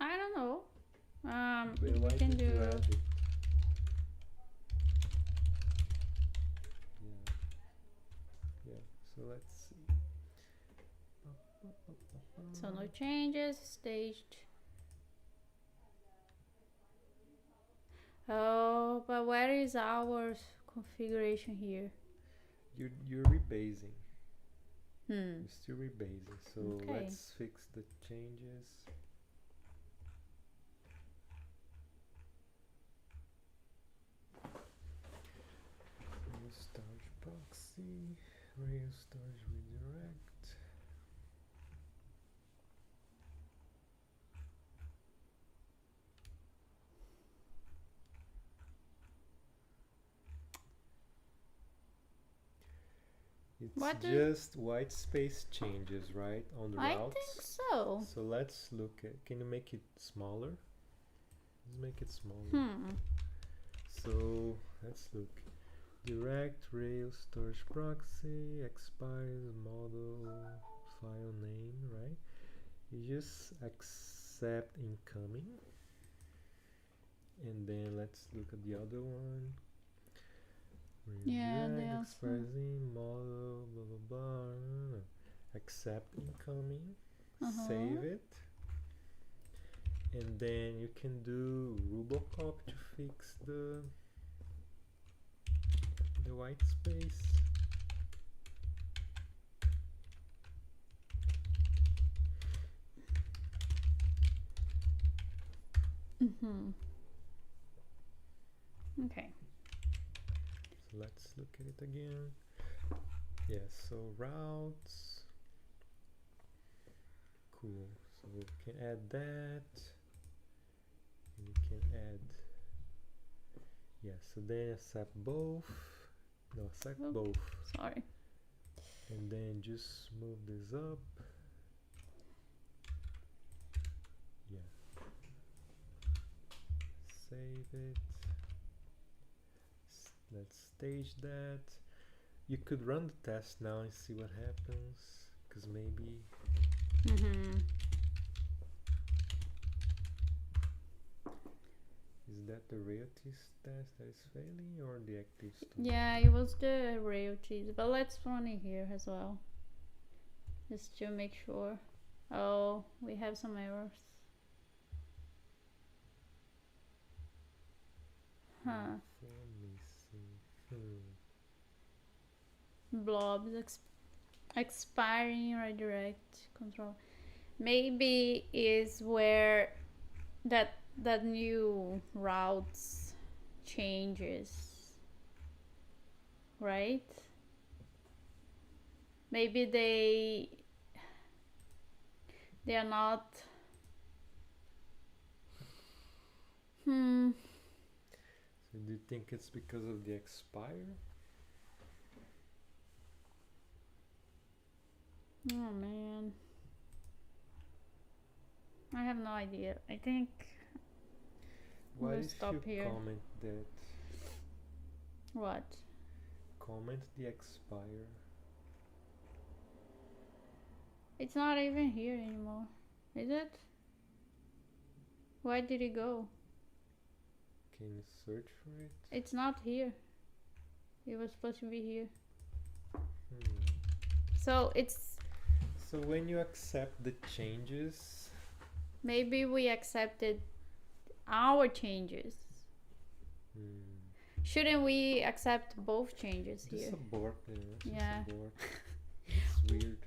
I don't know. But we why can did you do. add it? Yeah. Yeah. So let's see. So no changes. Staged. Oh, but where is our configuration here? You're rebasing. You're still rebasing. So okay. Let's fix the changes. Rail storage proxy, rail storage redirect. It's just white space changes, right, on the routes? I think so. So let's look at, can you make it smaller? Let's make it smaller. So let's look. Direct rail storage proxy, expires model file name, right? You just accept incoming. And then let's look at the other one. Yeah, expressing model blah blah blah. Accept incoming. Save it. And then you can do Rubocop to fix the white space. Okay. So let's look at it again. Yeah, so routes. Cool. So we can add that. And we can add. Yeah, so then accept both. No, accept both. Sorry. And then just move this up. Yeah. Save it. Let's stage that. You could run the test now and see what happens, because maybe is that the royalties test that is failing or the active storage? Yeah, it was the royalties, but let's run it here as well. just to make sure. Oh, we have some errors. Huh. Blobs expiring redirect control. Maybe is where that new routes changes, right? Maybe they are not. So do you think it's because of the expire? Oh man, I have no idea. I think Why we'll if stop you here. comment that? What? Comment the expire. It's not even here anymore, is it? Where did it go? Can you search for it? It's not here. It was supposed to be here. So it's. So when you accept the changes, Maybe we accepted our changes. Shouldn't we accept both changes just here? abort it. Yeah. Just abort. It's weird.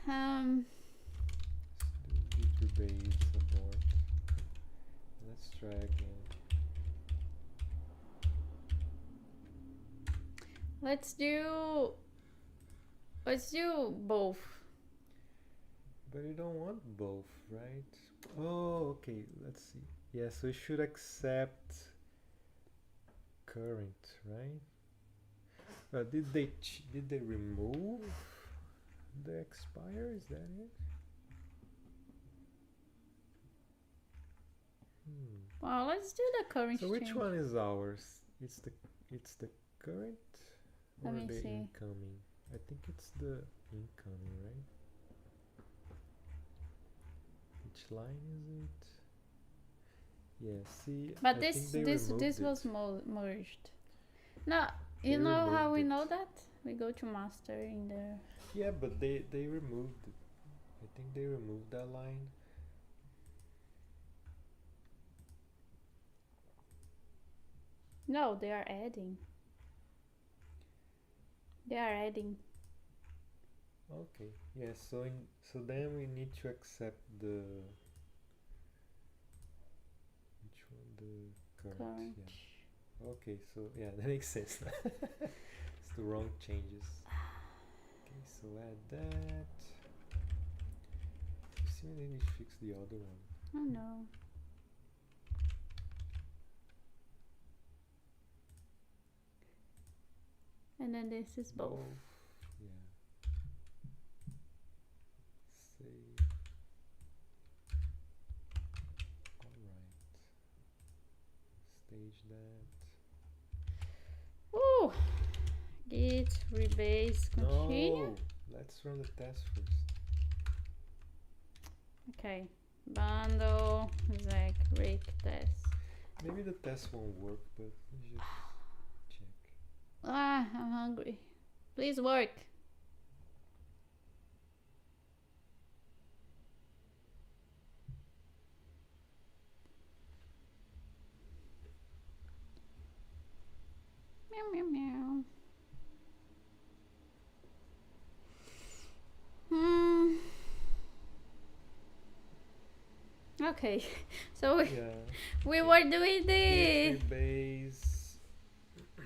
Let's do git rebase abort. Let's try again. Let's do both. But you don't want both, right? Oh, okay. Let's see. Yeah, so you should accept current, right? Did they remove the expire? Is that it? Well, let's do the current. So which one is ours? It's the current or Let me the see. incoming? I think it's the incoming, right? Which line is it? Yeah, see. But I this think they this removed was it. merged. No, you They know how removed we it. know that? We go to master in there. Yeah, but they removed it. I think they removed that line. No, they are adding. They are adding. Okay. Yeah. So then we need to accept the which one? The current. Yeah. Okay. So yeah, that makes sense. It's the wrong changes. Okay. So add that. You see, we need to fix the other one. Oh no. And then this is both. Yeah. Save. Alright. Stage that. Ooh. Git rebase continue. No! Let's run the test first. Okay. Bundle exec rake test. Maybe the test won't work, but we just check. Ah, I'm hungry. Please work. Meow meow meow. Okay, so we were doing the base.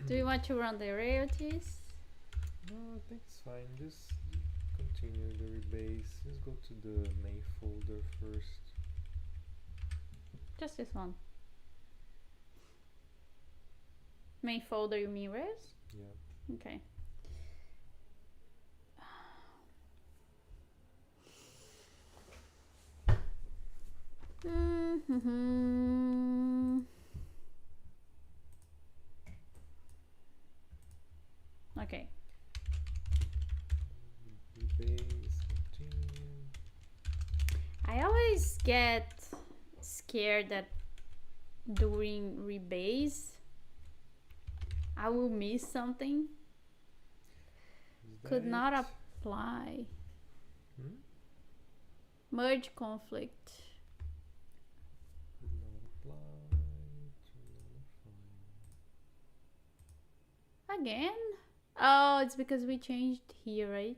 Do you want to run the royalties? No, I think it's fine. Just continue the rebase. Let's go to the main folder first. Just this one. Main folder, you mean res? Yeah. Okay. Okay. Rebase, continue. I always get scared that during rebase I will miss something. Could that. not apply. Merge conflict. Could not apply to modify. Again? Oh, it's because we changed here, right?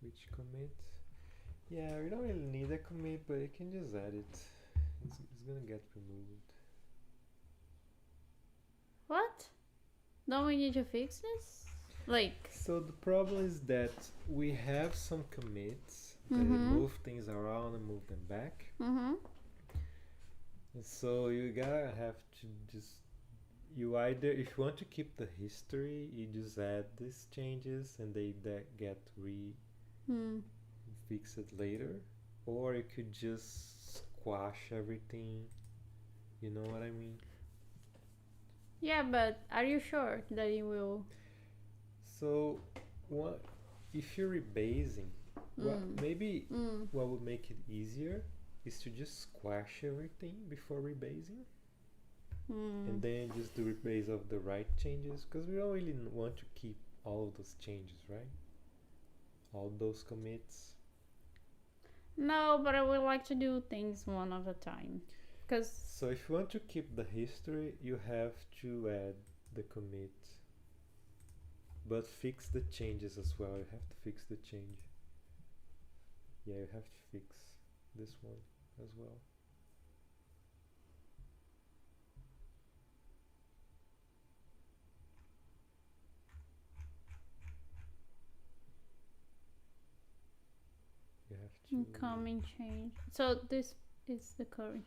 Which commit? Yeah, we don't really need a commit, but you can just add it. It's gonna get removed. What? Don't we need to fix this? Like... So the problem is that we have some commits that move things around and move them back. And so you gotta have to just... You either, if you want to keep the history, you just add these changes and they get fixed later. Or you could just squash everything. You know what I mean? Yeah, but are you sure that you will? So, what if you're rebasing? Maybe what would make it easier is to just squash everything before rebasing, and then just do rebase of the right changes, because we don't really want to keep all of those changes, right? All those commits. No, but I would like to do things one at a time. So if you want to keep the history, you have to add the commit. But fix the changes as well. You have to fix the change. Yeah, you have to fix this one as well. You have to... Incoming change. So this is the current.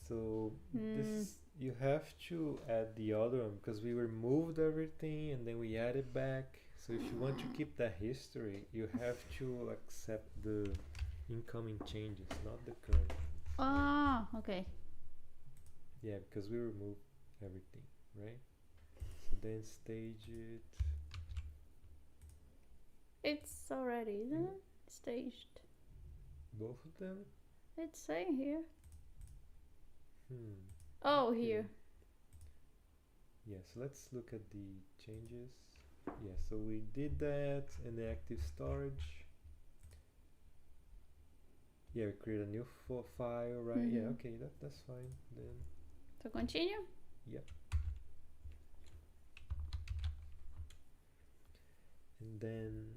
So this, you have to add the other one, because we removed everything and then we added back. So if you want to keep that history, you have to accept the incoming changes, not the current ones. Ah, okay. Yeah, because we removed everything, right? So then stage it. It's already, isn't it? Staged. Both of them? It's saying here. Hmm. Oh, Okay. here. Yeah, so let's look at the changes. Yeah, so we did that in the active storage. Yeah, we create a new file, right? Yeah, okay, that's fine then. So continue? Yep. And then,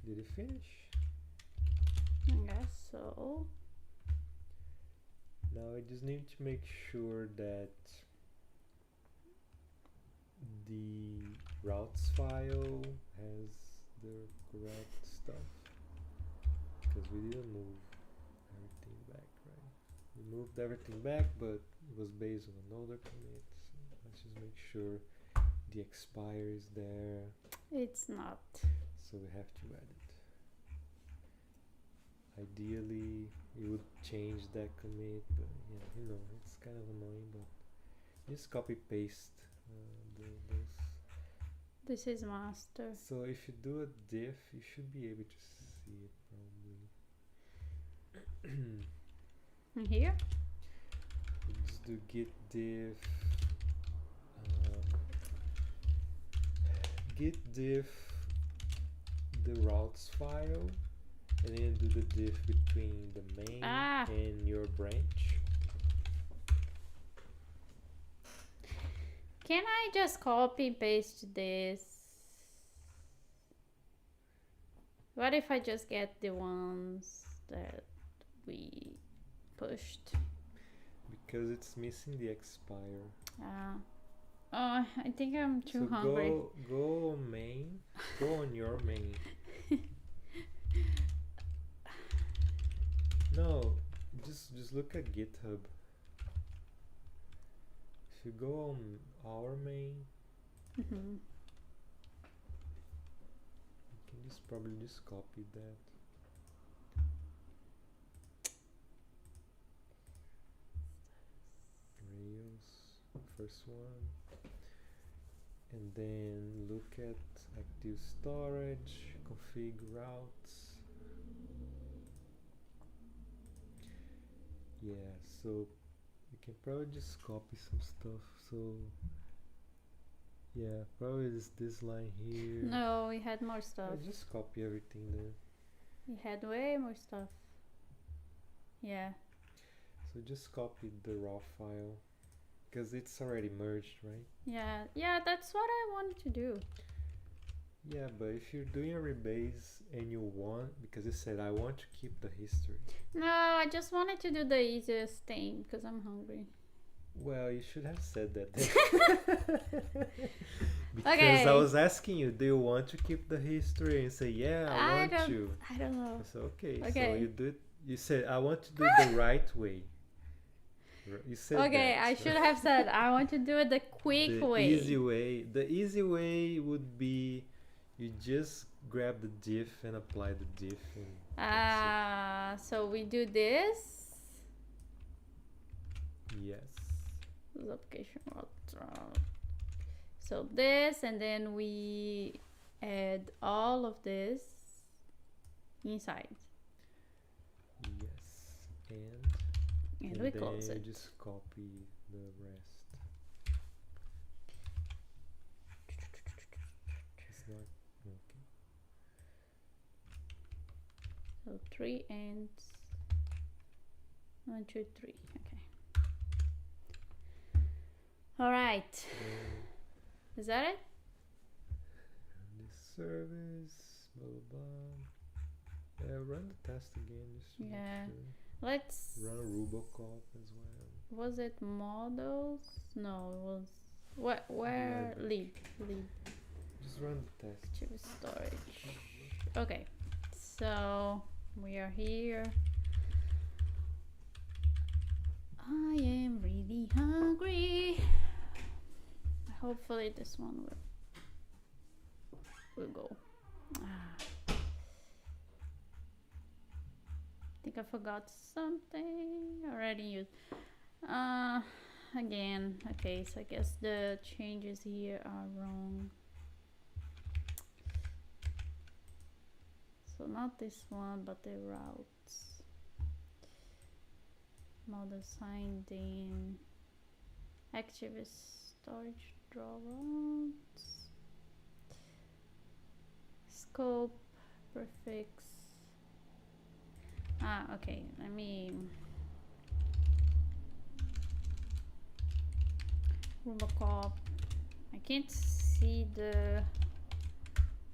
did it finish? I guess so. Now I just need to make sure that the routes file has the correct stuff, because we didn't move everything back, right? We moved everything back, but it was based on another commit. So let's just make sure the expire is there. It's not. So we have to add it. Ideally, you would change that commit, but yeah, you know, it's kind of annoying, but just copy paste those. This is master. So if you do a diff, you should be able to see it probably. Here? You just do git diff, the routes file, and then do the diff between the main and your branch. Can I just copy paste this? What if I just get the ones that we pushed? Because it's missing the expire. Oh, I think I'm too hungry. Go on main. Go on your main. No, just look at GitHub. If you go on our main, you can probably just copy that. Rails, first one. And then look at active storage, config routes. Yeah, so you can probably just copy some stuff. So yeah, probably this line here. No, we had more stuff. I just copy everything there. We had way more stuff. Yeah. So just copy the raw file because it's already merged, right? Yeah, that's what I wanted to do. Yeah, but if you're doing a rebase and you want, because you said I want to keep the history. No, I just wanted to do the easiest thing because I'm hungry. Well, you should have said that then. Because Okay. I was asking you, do you want to keep the history? And you say, yeah, I want to. I don't know. I said, okay. Okay. So you do it. You said, I want to do it the right way. You said Okay, that, I so. should have said I want to do it the quick way. Easy way. The easy way would be you just grab the diff and apply the diff. And so we do this. yes. This application. So this, and then we add all of this inside. Yes. And we close it. Just copy the rest. It's not okay. So 3 and 1, 2, 3. Okay. All right. Is that it? This service, blah blah blah. Yeah, run the test again. Just to make sure. Let's run a Rubocop as well. Was it models? No, it was where lib. Just run the test. Active storage. Okay, so we are here. I am really hungry. Hopefully this one will go. I think I forgot something. Already used. Again. Okay, so I guess the changes here are wrong. So not this one, but the routes. Model signed in. Active storage drawouts. Scope prefix. Okay, let me Rubocop. I can't see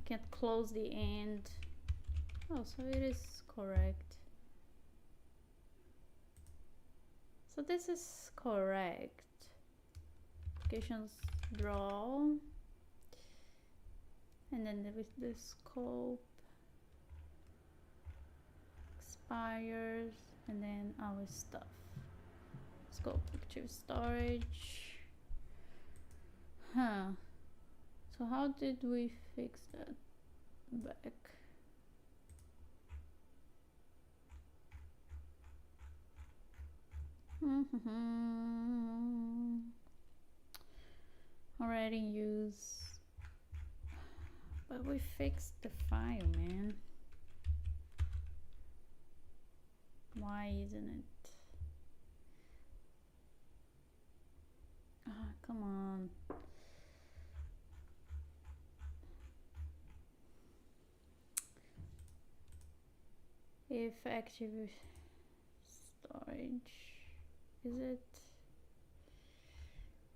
can't close the end. Oh, so it is correct. So this is correct. Applications draw. And then there is the scope. Expires. And then our stuff. Scope active storage. So how did we fix that back? Already use, but we fixed the file, man. Why isn't it? Come on. If active storage, is it?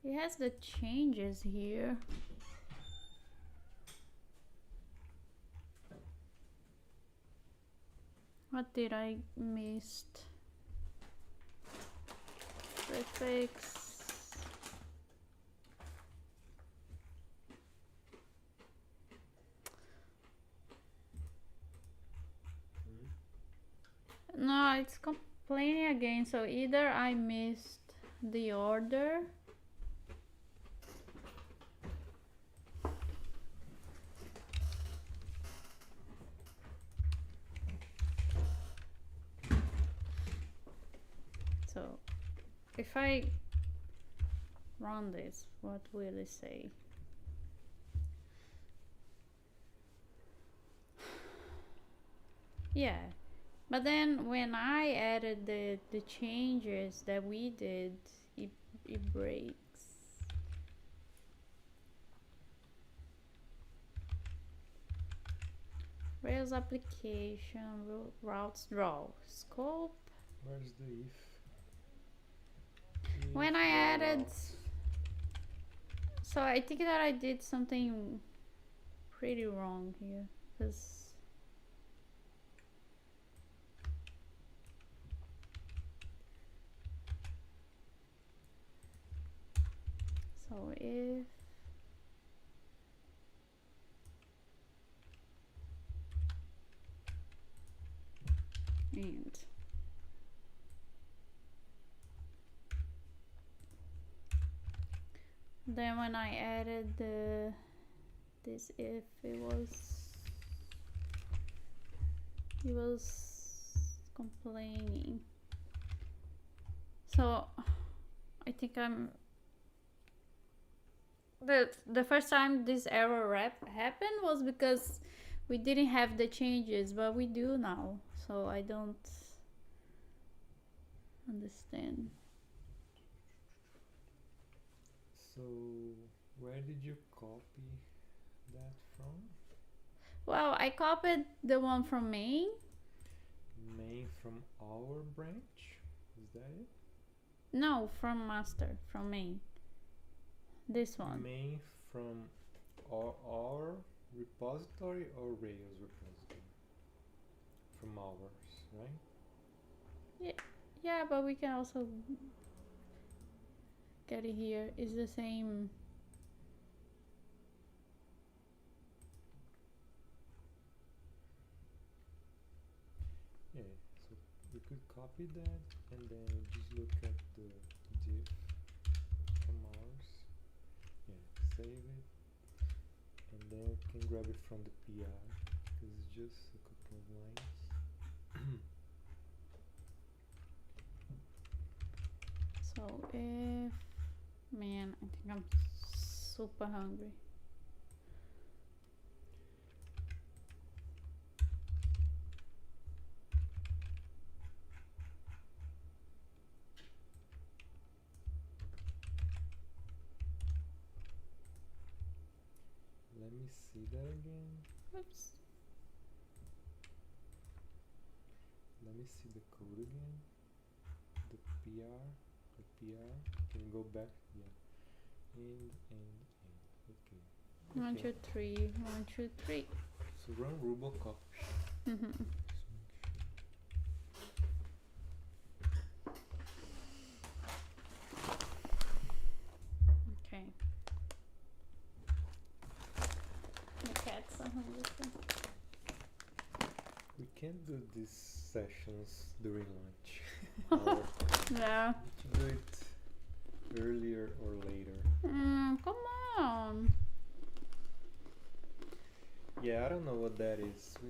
It has the changes here. What did I miss? Prefix. No, it's complaining again. So either I missed the order. So if I run this, what will it say? Yeah. But then when I added the changes that we did it breaks. Rails application, routes draw, scope. Where's the if? When I added, so I think that I did something pretty wrong here, because so if and then when I added this if, it was complaining. So I think the first time this error happened was because we didn't have the changes, but we do now. So I don't understand. So where did you copy that from? Well, I copied the one from main. Main from our branch? Is that it? No, from master, from main. This one. Main from our repository or Rails repository? From ours, right? Yeah, but we can also get it here. It's the same. Yeah, so we could copy that and then just look at the diff from ours. Yeah, save it. And then we can grab it from the PR because it's just a couple of lines. So if, man, I think I'm super hungry. Let me see that again. Oops. Let me see the code again. The PR. Can you go back? Yeah. And. Okay. 1, 2, 3. 1, 2, 3. So run Rubocop. Okay. The cats are hungry too. We can't do these sessions during lunch. Hour. Yeah. We should do it earlier or later. Come on. Yeah, I don't know what that is. We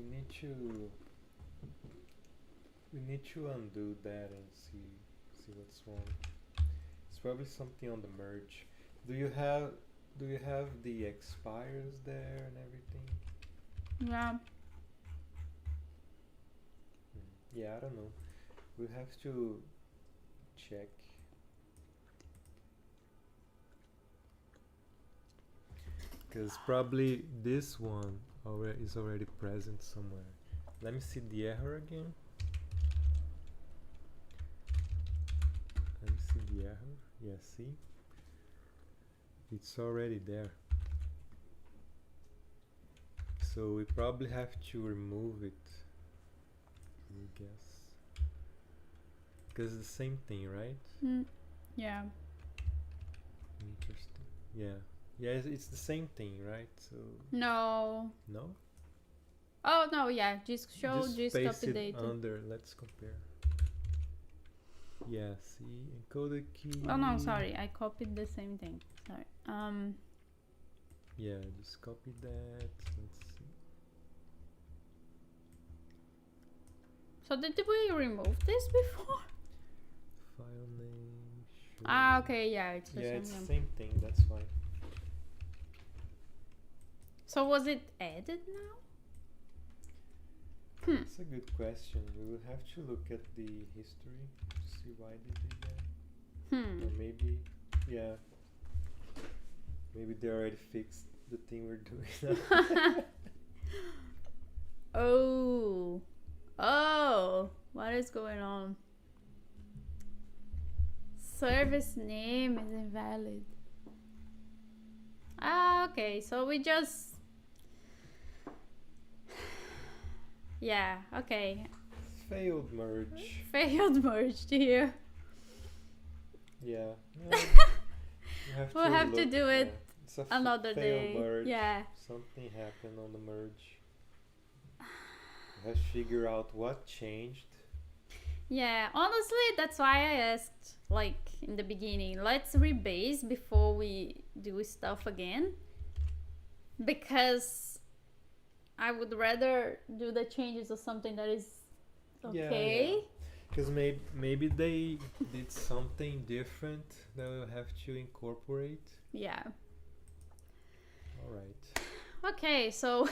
need to undo that and see what's wrong. It's probably something on the merge. Do you have the expires there and everything? Yeah. Yeah, I don't know. We have to check. Because probably this one is already present somewhere. Let me see the error again. Let me see the error. Yeah, see? It's already there. So we probably have to remove it, I guess. Because it's the same thing, right? Yeah. Interesting. Yeah. Yeah, it's the same thing, right? So No. no? Oh no, yeah. Just show just paste copy it data. under. Let's compare. Yeah, see, encoded key. Oh no, sorry. I copied the same thing. Sorry. Yeah, just copy that. Let's see. So did we remove this before? File name. Show. Ah, okay, yeah, it's the same it's the one. same thing. That's why. So was it added now? That's a good question. We will have to look at the history to see why they did that. Or maybe Yeah. Maybe they already fixed the thing we're doing now. Oh. Oh. What is going on? Service name is invalid. Ah, okay. So we just... Yeah, okay. Failed merge. Failed merged here. Yeah. We'll have to do it It's a another fail day. merge. Yeah. Something happened on the merge. We have to figure out what changed. Yeah, honestly, that's why I asked, like, in the beginning, let's rebase before we do stuff again. Because I would rather do the changes of something that is okay. Because maybe they did something different that we'll have to incorporate. Yeah. Alright. Okay, so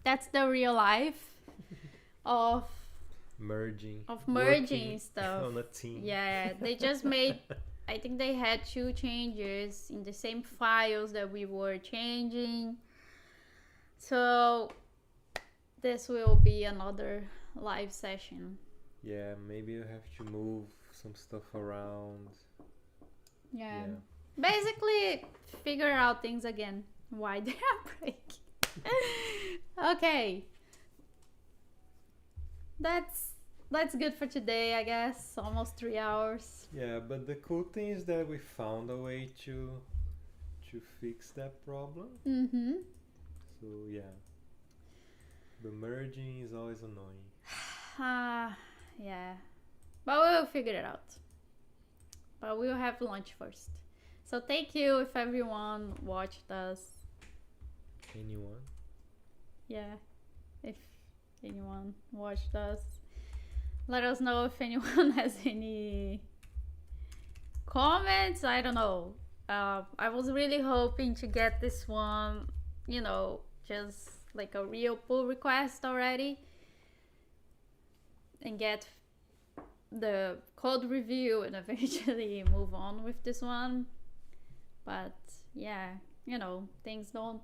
that's the real life of Merging merging stuff on a team. Yeah, they just made, I think they had 2 changes in the same files that we were changing. So this will be another live session. Yeah, maybe you have to move some stuff around. Yeah. Basically figure out things again, why they are breaking. Okay. That's good for today, I guess. Almost 3 hours. Yeah, but the cool thing is that we found a way to fix that problem. Mm-hmm. So yeah, the merging is always annoying. Yeah, but we'll figure it out. But we'll have lunch first. So thank you if everyone watched us. Anyone? Yeah, if anyone watched us. Let us know if anyone has any comments. I don't know. I was really hoping to get this one, just like a real pull request already. And get the code review and eventually move on with this one. But yeah, things don't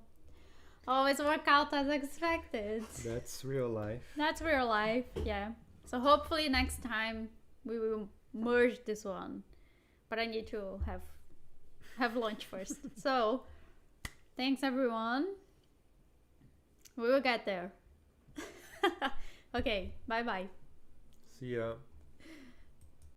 always work out as expected. That's real life. That's real life, yeah. So hopefully next time we will merge this one. But I need to have lunch first. So thanks everyone. We will get there. Okay, bye bye. See ya.